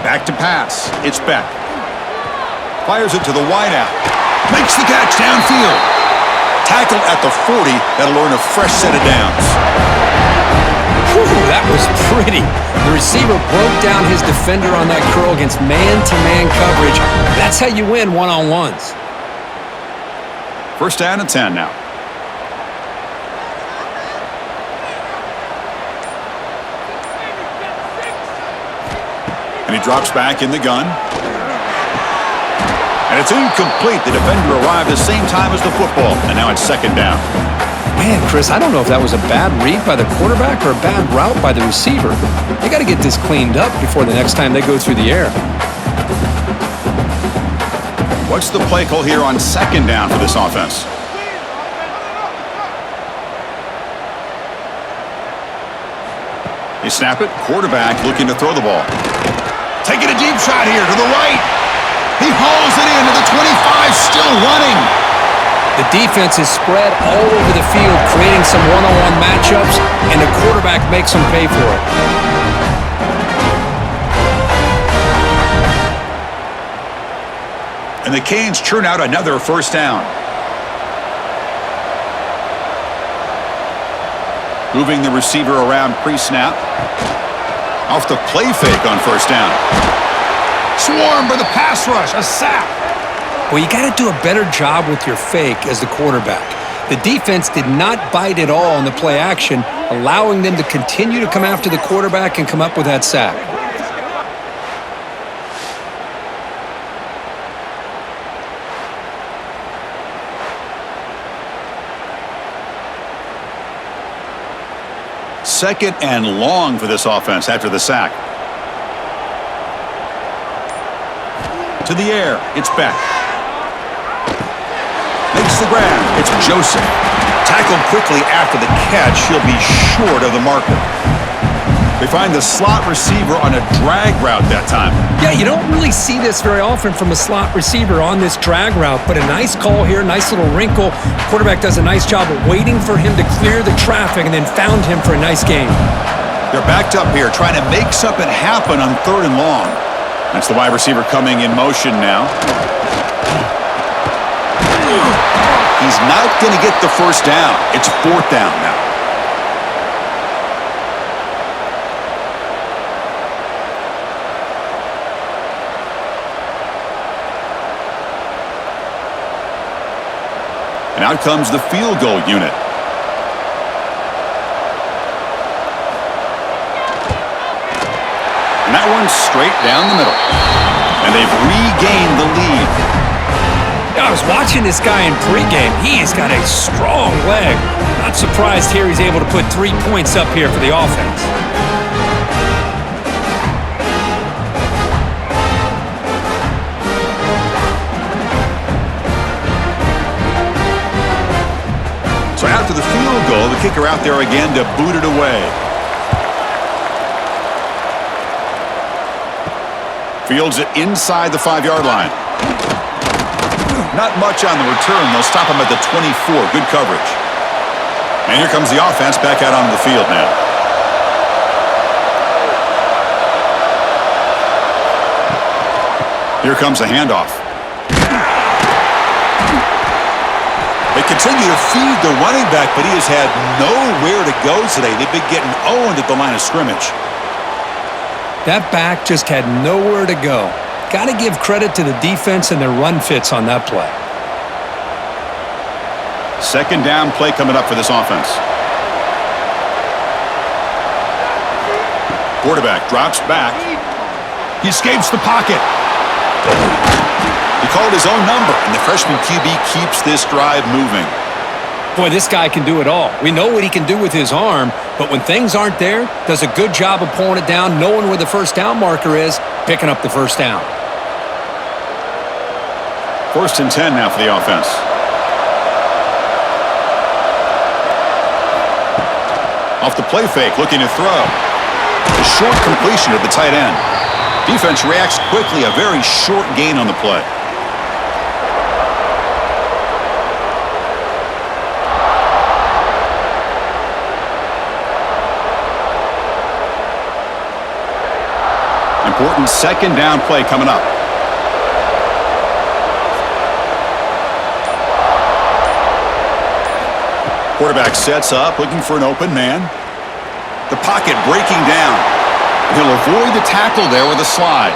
Back to pass. It's Beck. Fires it to the wideout. Makes the catch downfield. Tackle at the 40. That'll earn a fresh set of downs. Whew, that was pretty. The receiver broke down his defender on that curl against man-to-man coverage. That's how you win one-on-ones. First down and 10 now. And he drops back in the gun. And it's incomplete. The defender arrived the same time as the football. And now it's 2nd down. Man, Chris, I don't know if that was a bad read by the quarterback or a bad route by the receiver. They got to get this cleaned up before the next time they go through the air. What's the play call here on second down for this offense? They snap it. Quarterback looking to throw the ball. Taking a deep shot here to the right. He hauls it into the 25, still running. The defense is spread all over the field, creating some one-on-one matchups, and the quarterback makes them pay for it. And the Canes churn out another first down. Moving the receiver around pre-snap. Off the play fake on first down. Swarmed by the pass rush, a sack. Well, you got to do a better job with your fake as the quarterback. The defense did not bite at all on the play action, allowing them to continue to come after the quarterback and come up with that sack. Second and long for this offense after the sack. To the air, it's Beck. Makes the grab, it's Joseph. Tackled quickly after the catch, he'll be short of the marker. They find the slot receiver on a drag route that time. Yeah, you don't really see this very often from a slot receiver on this drag route, but a nice call here, nice little wrinkle. Quarterback does a nice job of waiting for him to clear the traffic and then found him for a nice gain. They're backed up here, trying to make something happen on third and long. That's the wide receiver coming in motion now. He's not going to get the first down. It's fourth down now. And out comes the field goal unit. And that one's straight down the middle. And they've regained the lead. I was watching this guy in pregame. He's got a strong leg. Not surprised here he's able to put 3 points up here for the offense. So after the field goal, the kicker out there again to boot it away. Fields it inside the 5-yard line. Not much on the return. They'll stop him at the 24. Good coverage. And here comes the offense back out onto the field now. Here comes a handoff. They continue to feed the running back, but he has had nowhere to go today. They've been getting owned at the line of scrimmage. That back just had nowhere to go. Got to give credit to the defense and their run fits on that play. Second down play coming up for this offense. Quarterback drops back. He escapes the pocket. He called his own number, and the freshman QB keeps this drive moving. Boy, this guy can do it all. We know what he can do with his arm, but when things aren't there, does a good job of pulling it down, knowing where the first down marker is, picking up the first down. First and 10 now for the offense. Off the play fake, looking to throw. A short completion to the tight end. Defense reacts quickly, a very short gain on the play. Important second down play coming up. Quarterback sets up, looking for an open man. The pocket breaking down. He'll avoid the tackle there with a slide.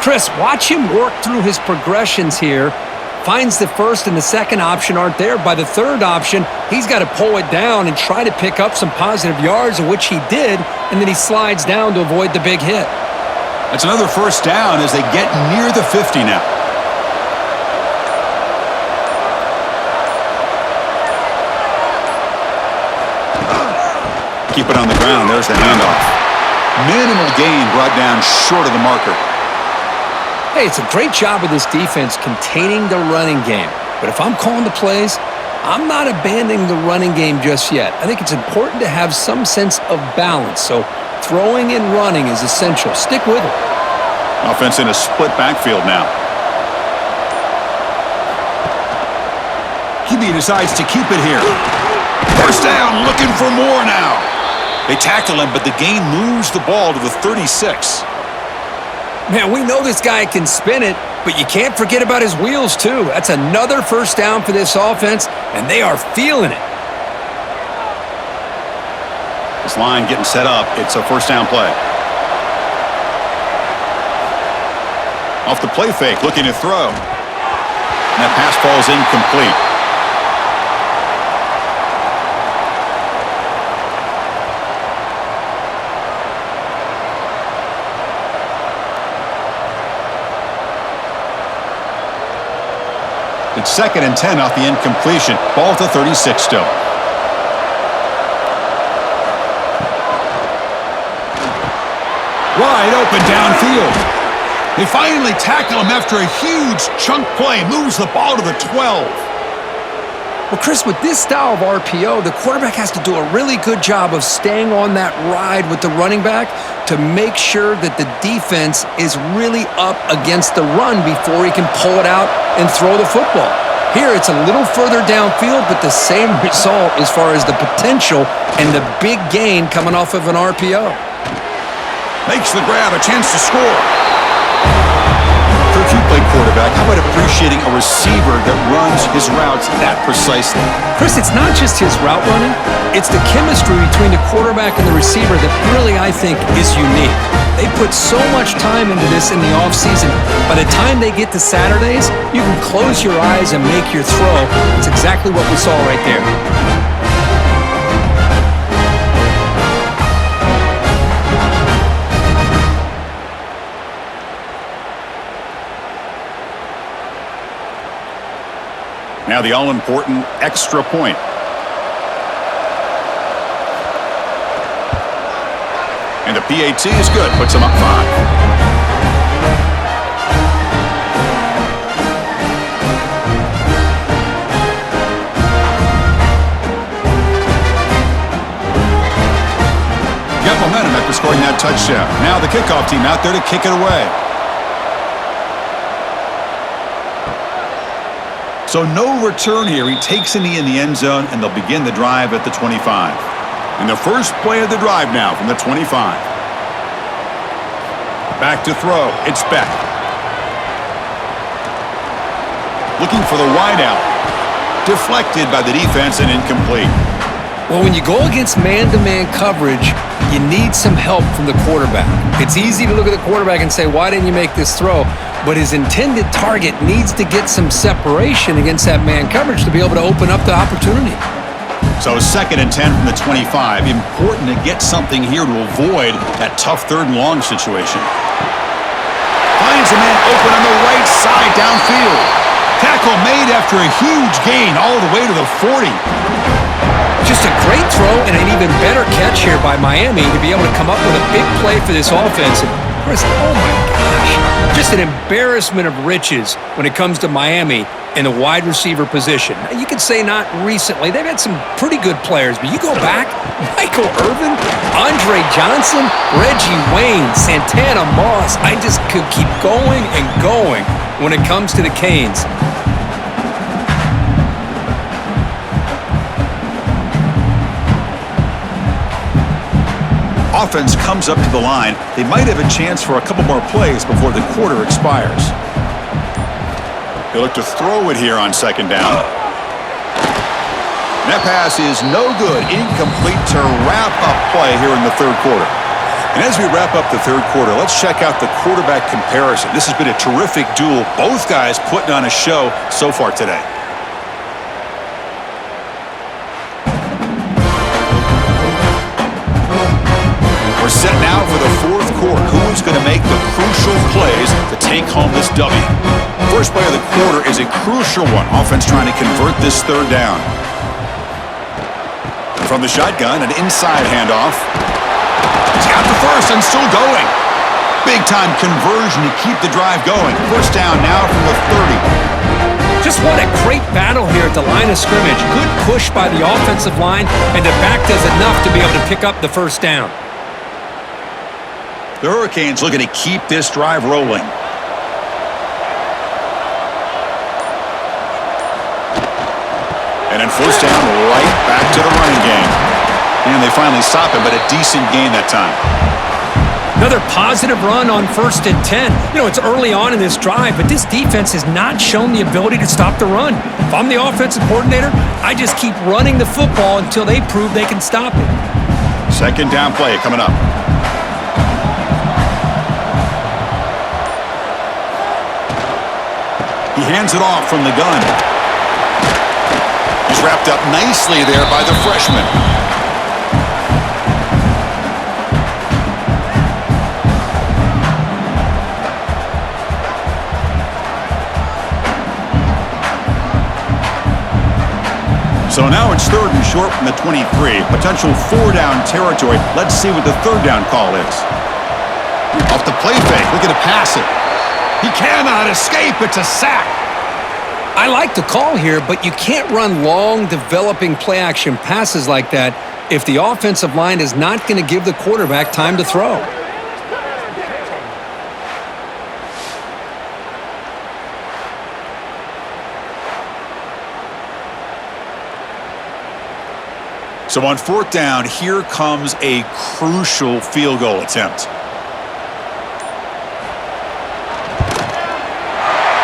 Chris, watch him work through his progressions here. Finds the first and the second option aren't there. By the third option, he's got to pull it down and try to pick up some positive yards, which he did, and then he slides down to avoid the big hit. That's another first down as they get near the 50 now. keep it on the ground. There's the handoff. Minimal gain brought down short of the marker. Hey, it's a great job of this defense containing the running game. But if I'm calling the plays, I'm not abandoning the running game just yet. I think it's important to have some sense of balance. So throwing and running is essential. Stick with it. Offense in a split backfield now. QB decides to keep it here. First down, looking for more now. They tackle him, but the gain moves the ball to the 36. Man, we know this guy can spin it, but you can't forget about his wheels, too. That's another first down for this offense, and they are feeling it. This line getting set up. It's a first down play. Off the play fake, looking to throw. And that pass falls incomplete. It's 2nd and 10 off the incompletion. Ball to 36 still. Wide open downfield. They finally tackle him after a huge chunk play. Moves the ball to the 12. Well, Chris, with this style of RPO, the quarterback has to do a really good job of staying on that ride with the running back to make sure that the defense is really up against the run before he can pull it out and throw the football. Here, it's a little further downfield, but the same result as far as the potential and the big gain coming off of an RPO. Makes the grab, a chance to score. Kirk, you played quarterback. How about appreciating a receiver that runs his routes that precisely? Chris, it's not just his route running. It's the chemistry between the quarterback and the receiver that really, I think, is unique. They put so much time into this in the offseason. By the time they get to Saturdays, you can close your eyes and make your throw. It's exactly what we saw right there. Now the all-important extra point. And the PAT is good. Puts them up 5. Got momentum after scoring that touchdown. Now the kickoff team out there to kick it away. So no return here. He takes a knee in the end zone, and they'll begin the drive at the 25. And the first play of the drive now from the 25. Back to throw. It's Beck. Looking for the wideout. Deflected by the defense and incomplete. Well, when you go against man-to-man coverage, you need some help from the quarterback. It's easy to look at the quarterback and say, why didn't you make this throw? But his intended target needs to get some separation against that man coverage to be able to open up the opportunity. So 2nd and 10 from the 25. Important to get something here to avoid that tough 3rd and long situation. Finds a man open on the right side downfield. Tackle made after a huge gain all the way to the 40. Just a great throw and an even better catch here by Miami to be able to come up with a big play for this offense. And Chris, oh my gosh, just an embarrassment of riches when it comes to Miami in the wide receiver position. You could say not recently. They've had some pretty good players, but you go back, Michael Irvin, Andre Johnson, Reggie Wayne, Santana Moss. I just could keep going and going when it comes to the Canes. Offense comes up to the line. They might have a chance for a couple more plays before the quarter expires. They look to throw it here on 2nd down. That pass is no good. Incomplete to wrap up play here in the 3rd quarter. And as we wrap up the 3rd quarter, let's check out the quarterback comparison. This has been a terrific duel. Both guys putting on a show so far today. We're set now for the 4th quarter. Who's going to make the crucial plays to take home this W? First play of the quarter is a crucial one. Offense trying to convert this 3rd down. From the shotgun, an inside handoff. He's got the first and still going. Big-time conversion to keep the drive going. First down now from the 30. Just what a great battle here at the line of scrimmage. Good push by the offensive line, and the back does enough to be able to pick up the first down. The Hurricanes looking to keep this drive rolling. And then first down, right back to the running game. And they finally stop him, but a decent gain that time. Another positive run on 1st and 10. You know, it's early on in this drive, but this defense has not shown the ability to stop the run. If I'm the offensive coordinator, I just keep running the football until they prove they can stop it. Second down play coming up. He hands it off from the gun. He's wrapped up nicely there by the freshman. So now it's 3rd and short from the 23. Potential 4-down territory. Let's see what the 3rd down call is. Off the play fake. Looking to pass it. He cannot escape. It's a sack. I like the call here, but you can't run long, developing play-action passes like that if the offensive line is not going to give the quarterback time to throw. So on 4th down, here comes a crucial field goal attempt.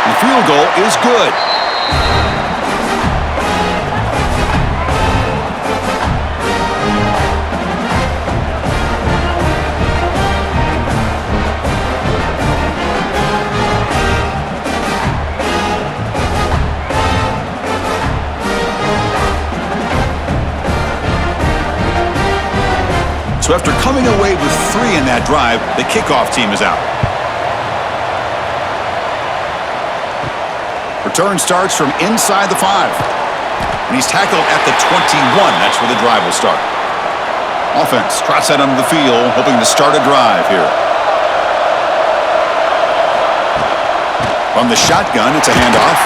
The field goal is good. So after coming away with 3 in that drive, the kickoff team is out. Return starts from inside the 5. And he's tackled at the 21. That's where the drive will start. Offense trots that onto the field, hoping to start a drive here. From the shotgun, it's a handoff.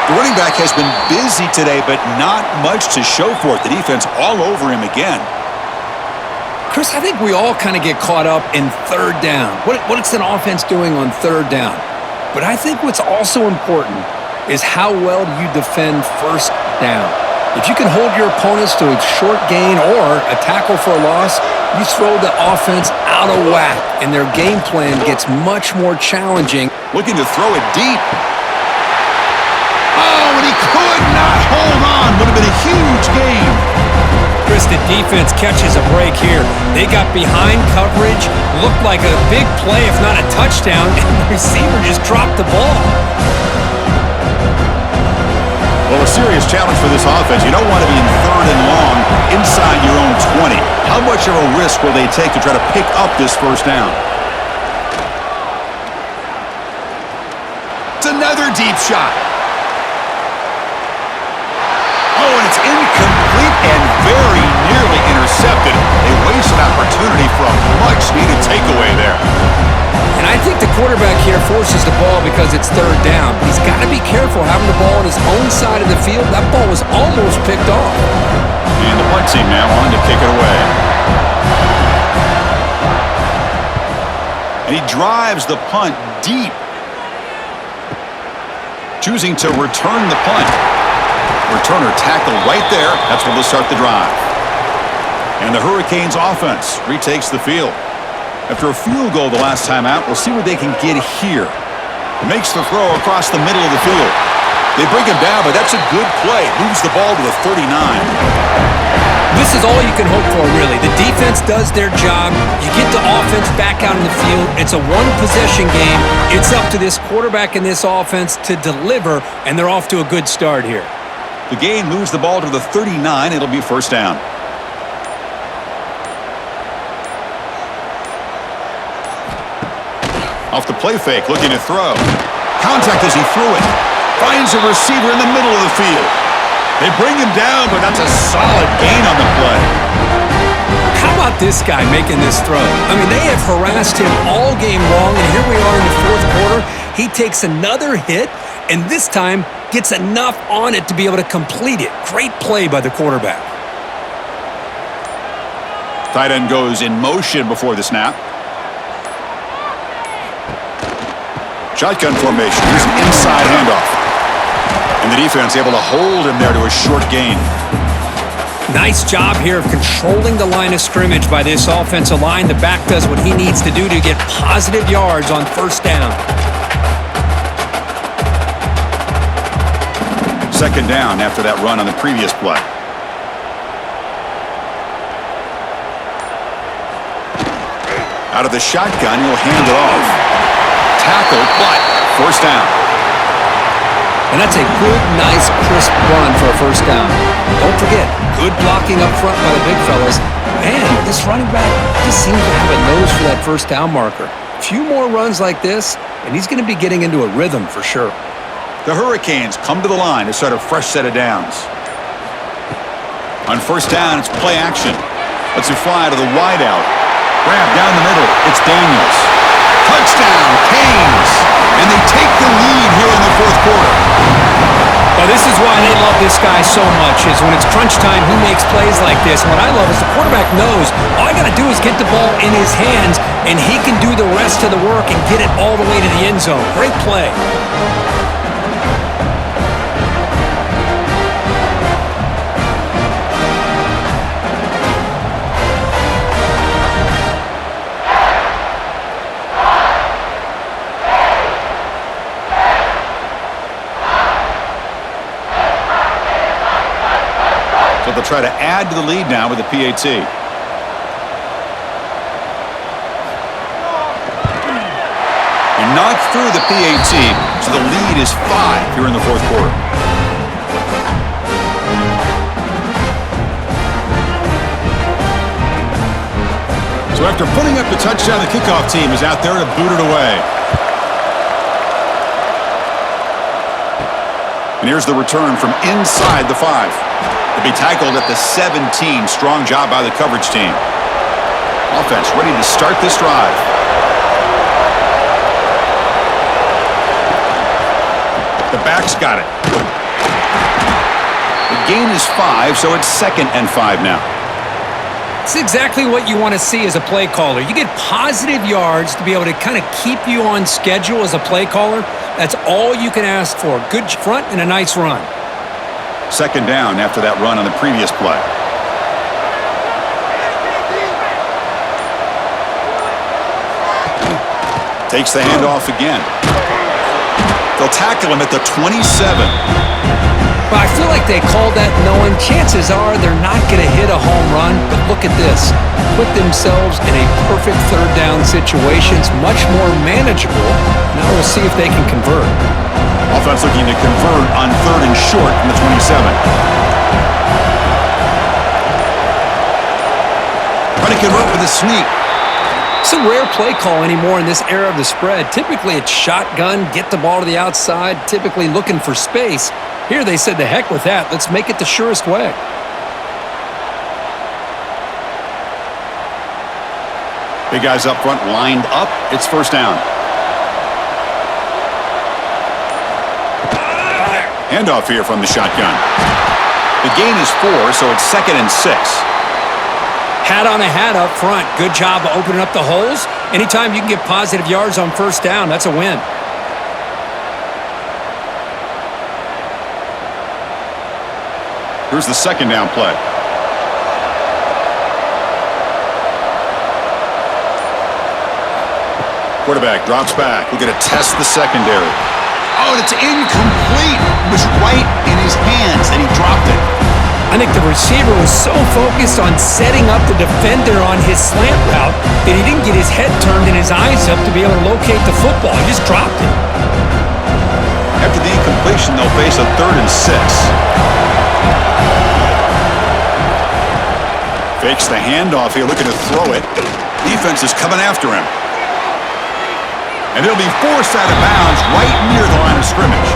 The running back has been busy today, but not much to show for it. The defense all over him again. Chris, I think we all kind of get caught up in 3rd down. What's an offense doing on 3rd down? But I think what's also important is how well you defend 1st down. If you can hold your opponents to a short gain or a tackle for a loss, you throw the offense out of whack, and their game plan gets much more challenging. Looking to throw it deep. Oh, and he could not hold on. Would have been a huge gain. Chris, the defense catches a break here. They got behind coverage, looked like a big play, if not a touchdown, and the receiver just dropped the ball. Well, a serious challenge for this offense. You don't want to be in 3rd and long inside your own 20. How much of a risk will they take to try to pick up this 1st down? It's another deep shot. Oh, and it's incomplete and very nearly intercepted. They waste an opportunity for a much-needed takeaway there. And I think the quarterback here forces the ball because it's 3rd down. But he's got to be careful having the ball on his own side of the field. That ball was almost picked off. And the punt team now on to kick it away. And he drives the punt deep, choosing to return the punt. Returner tackled right there. That's where they'll start the drive. And the Hurricanes offense retakes the field. After a field goal the last time out, we'll see what they can get here. Makes the throw across the middle of the field. They bring him down, but that's a good play. Moves the ball to the 39. This is all you can hope for, really. The defense does their job. You get the offense back out in the field. It's a one-possession game. It's up to this quarterback and this offense to deliver, and they're off to a good start here. The gain moves the ball to the 39. It'll be 1st down. Off the play fake, looking to throw. Contact as he threw it. Finds a receiver in the middle of the field. They bring him down, but that's a solid gain on the play. How about this guy making this throw? I mean, they have harassed him all game long, and here we are in the fourth quarter. He takes another hit, and this time gets enough on it to be able to complete it. Great play by the quarterback. Tight end goes in motion before the snap. Shotgun formation. Here's an inside handoff. And the defense able to hold him there to a short gain. Nice job here of controlling the line of scrimmage by this offensive line. The back does what he needs to do to get positive yards on first down. Second down after that run on the previous play. Out of the shotgun, he'll hand it off. Tackle, but first down. And that's a good, nice, crisp run for a first down. Don't forget, good blocking up front by the big fellas. And this running back just seems to have a nose for that first down marker. A few more runs like this, and he's going to be getting into a rhythm for sure. The Hurricanes come to the line to start a fresh set of downs. On first down, it's play action. Let's you fly to the wideout. Grab down the middle. It's Daniels. Touchdown, Canes! And they take the lead here in the fourth quarter. Well, this is why they love this guy so much, is when it's crunch time, he makes plays like this. And what I love is the quarterback knows all I got to do is get the ball in his hands, and he can do the rest of the work and get it all the way to the end zone. Great play. So they'll try to add to the lead now with the PAT. He knocked through the PAT, so the lead is 5 here in the fourth quarter. So after putting up the touchdown, the kickoff team is out there to boot it away. And here's the return from inside the 5. To be tackled at the 17. Strong job by the coverage team. Offense ready to start this drive. The back's got it. The gain is 5, so it's 2nd and 5 now. It's exactly what you want to see as a play caller. You get positive yards to be able to kind of keep you on schedule as a play caller. That's all you can ask for. Good front and a nice run. Second down after that run on the previous play. Takes the handoff again. They'll tackle him at the 27. Well, I feel like they called that knowing chances are they're not going to hit a home run, but look at this. Put themselves in a perfect third down situation. It's much more manageable. Now we'll see if they can convert. Offense looking to convert on 3rd and short from the 27. Trying to convert with a sneak. It's a rare play call anymore in this era of the spread. Typically it's shotgun, get the ball to the outside, typically looking for space. Here they said, the heck with that. Let's make it the surest way. Big guys up front lined up. It's first down. Handoff here from the shotgun. The gain is 4, so it's 2nd and 6. Hat on a hat up front. Good job of opening up the holes. Anytime you can get positive yards on first down, that's a win. Here's the second down play. Quarterback drops back. We're going to test the secondary. Oh, and it's incomplete. It was right in his hands, and he dropped it. I think the receiver was so focused on setting up the defender on his slant route that he didn't get his head turned and his eyes up to be able to locate the football. He just dropped it. After the incompletion, they'll face a 3rd and 6. Fakes the handoff here, looking to throw it. Defense is coming after him. And it'll be forced out of bounds right near the line of scrimmage.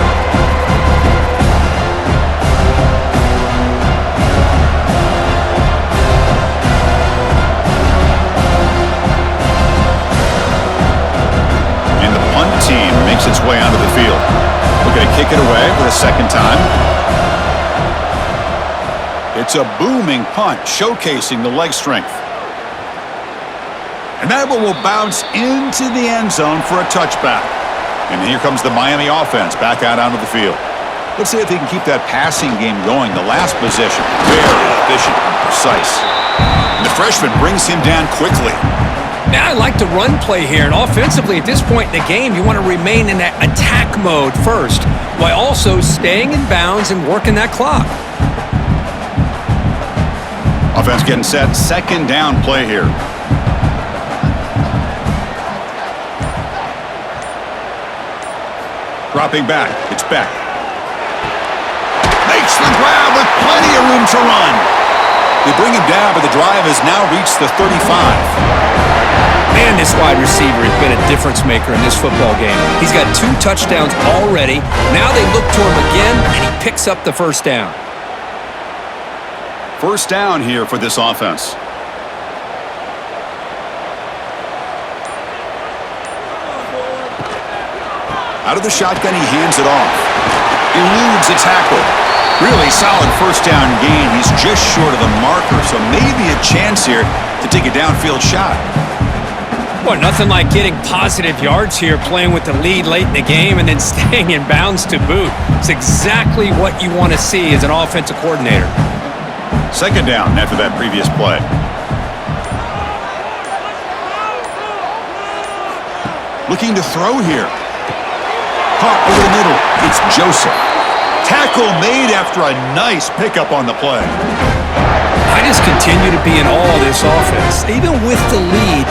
makes its way onto the field. We're going to kick it away for the second time. It's a booming punt, showcasing the leg strength. And that one will bounce into the end zone for a touchback. And here comes the Miami offense back out onto the field. Let's see if he can keep that passing game going. The last possession, very efficient and precise. And the freshman brings him down quickly. Now I like the run play here, and offensively at this point in the game, you want to remain in that attack mode first, while also staying in bounds and working that clock. Offense getting set, second down play here. Dropping back, it's Beck. Makes the grab with plenty of room to run. They bring him down, but the drive has now reached the 35. Man, this wide receiver has been a difference maker in this football game. He's got 2 touchdowns already. Now they look to him again, and he picks up the first down. First down here for this offense. Out of the shotgun, he hands it off. Eludes a tackle. Really solid first down gain. He's just short of the marker, so maybe a chance here to take a downfield shot. Well, nothing like getting positive yards here, playing with the lead late in the game and then staying in bounds to boot. It's exactly what you want to see as an offensive coordinator. Second down after that previous play. Looking to throw here. Caught over the middle. It's Joseph. Tackle made after a nice pickup on the play. I just continue to be in awe of this offense. Even with the lead,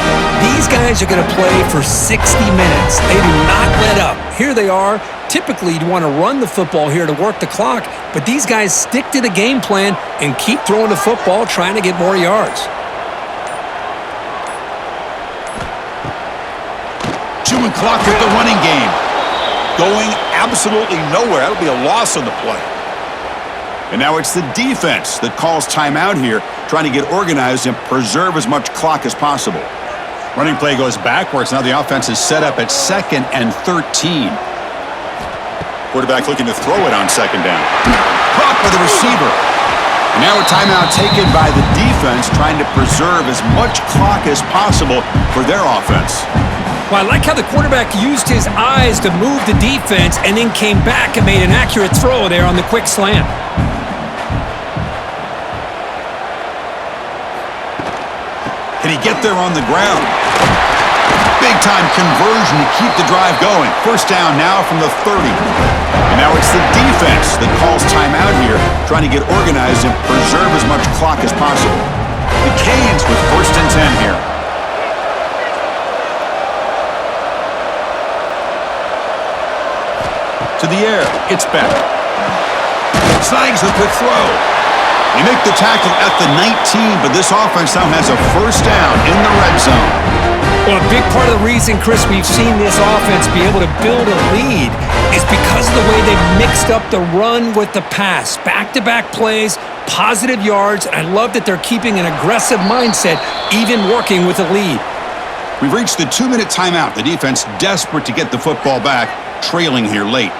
these guys are going to play for 60 minutes. They do not let up. Here they are. Typically, you want to run the football here to work the clock, but these guys stick to the game plan and keep throwing the football, trying to get more yards. Chewing clock with the running game. Going absolutely nowhere. That'll be a loss on the play. And now it's the defense that calls timeout here, trying to get organized and preserve as much clock as possible. Running play goes backwards. Now the offense is set up at 2nd and 13. Quarterback looking to throw it on second down. Caught by the receiver. And now a timeout taken by the defense, trying to preserve as much clock as possible for their offense. Well, I like how the quarterback used his eyes to move the defense and then came back and made an accurate throw there on the quick slant. Can he get there on the ground? Big-time conversion to keep the drive going. First down now from the 30. And now it's the defense that calls timeout here, trying to get organized and preserve as much clock as possible. The Canes with 1st and 10 here. To the air, it's Beck. Snags the quick throw. They make the tackle at the 19, but this offense now has a first down in the red zone. Well, a big part of the reason, Chris, we've seen this offense be able to build a lead is because of the way they've mixed up the run with the pass. Back-to-back plays, positive yards, and I love that they're keeping an aggressive mindset, even working with a lead. We've reached the 2-minute timeout. The defense desperate to get the football back, trailing here late.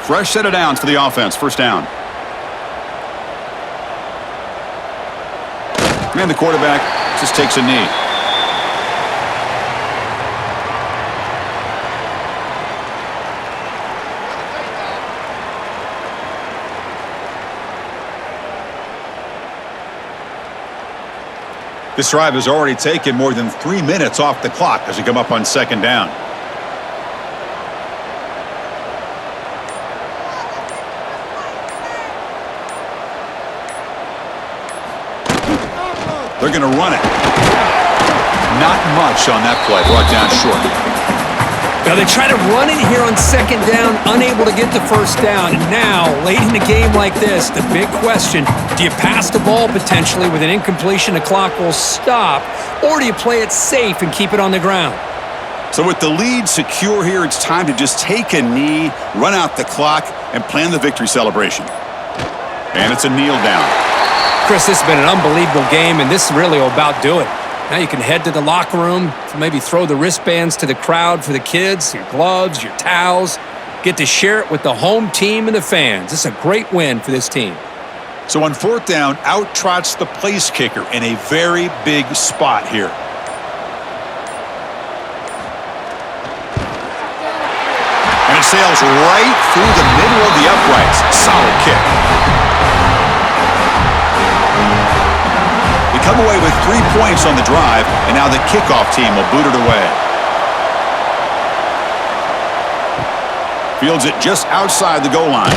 Fresh set of downs for the offense. First down. And the quarterback just takes a knee. This drive has already taken more than 3 minutes off the clock as we come up on second down. They're going to run it. Not much on that play. Brought down short. Now they try to run it here on second down, unable to get the first down. And now, late in the game like this, the big question, do you pass the ball potentially with an incompletion, the clock will stop, or do you play it safe and keep it on the ground? So with the lead secure here, it's time to just take a knee, run out the clock, and plan the victory celebration. And it's a kneel down. Chris, this has been an unbelievable game, and this is really about do it. Now you can head to the locker room, maybe throw the wristbands to the crowd for the kids, your gloves, your towels. Get to share it with the home team and the fans. This is a great win for this team. So on fourth down, out trots the place kicker in a very big spot here. And it sails right through the middle of the uprights. Solid kick. They come away with 3 points on the drive, and now the kickoff team will boot it away. Fields it just outside the goal line.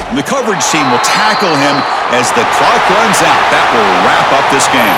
And the coverage team will tackle him as the clock runs out. That will wrap up this game.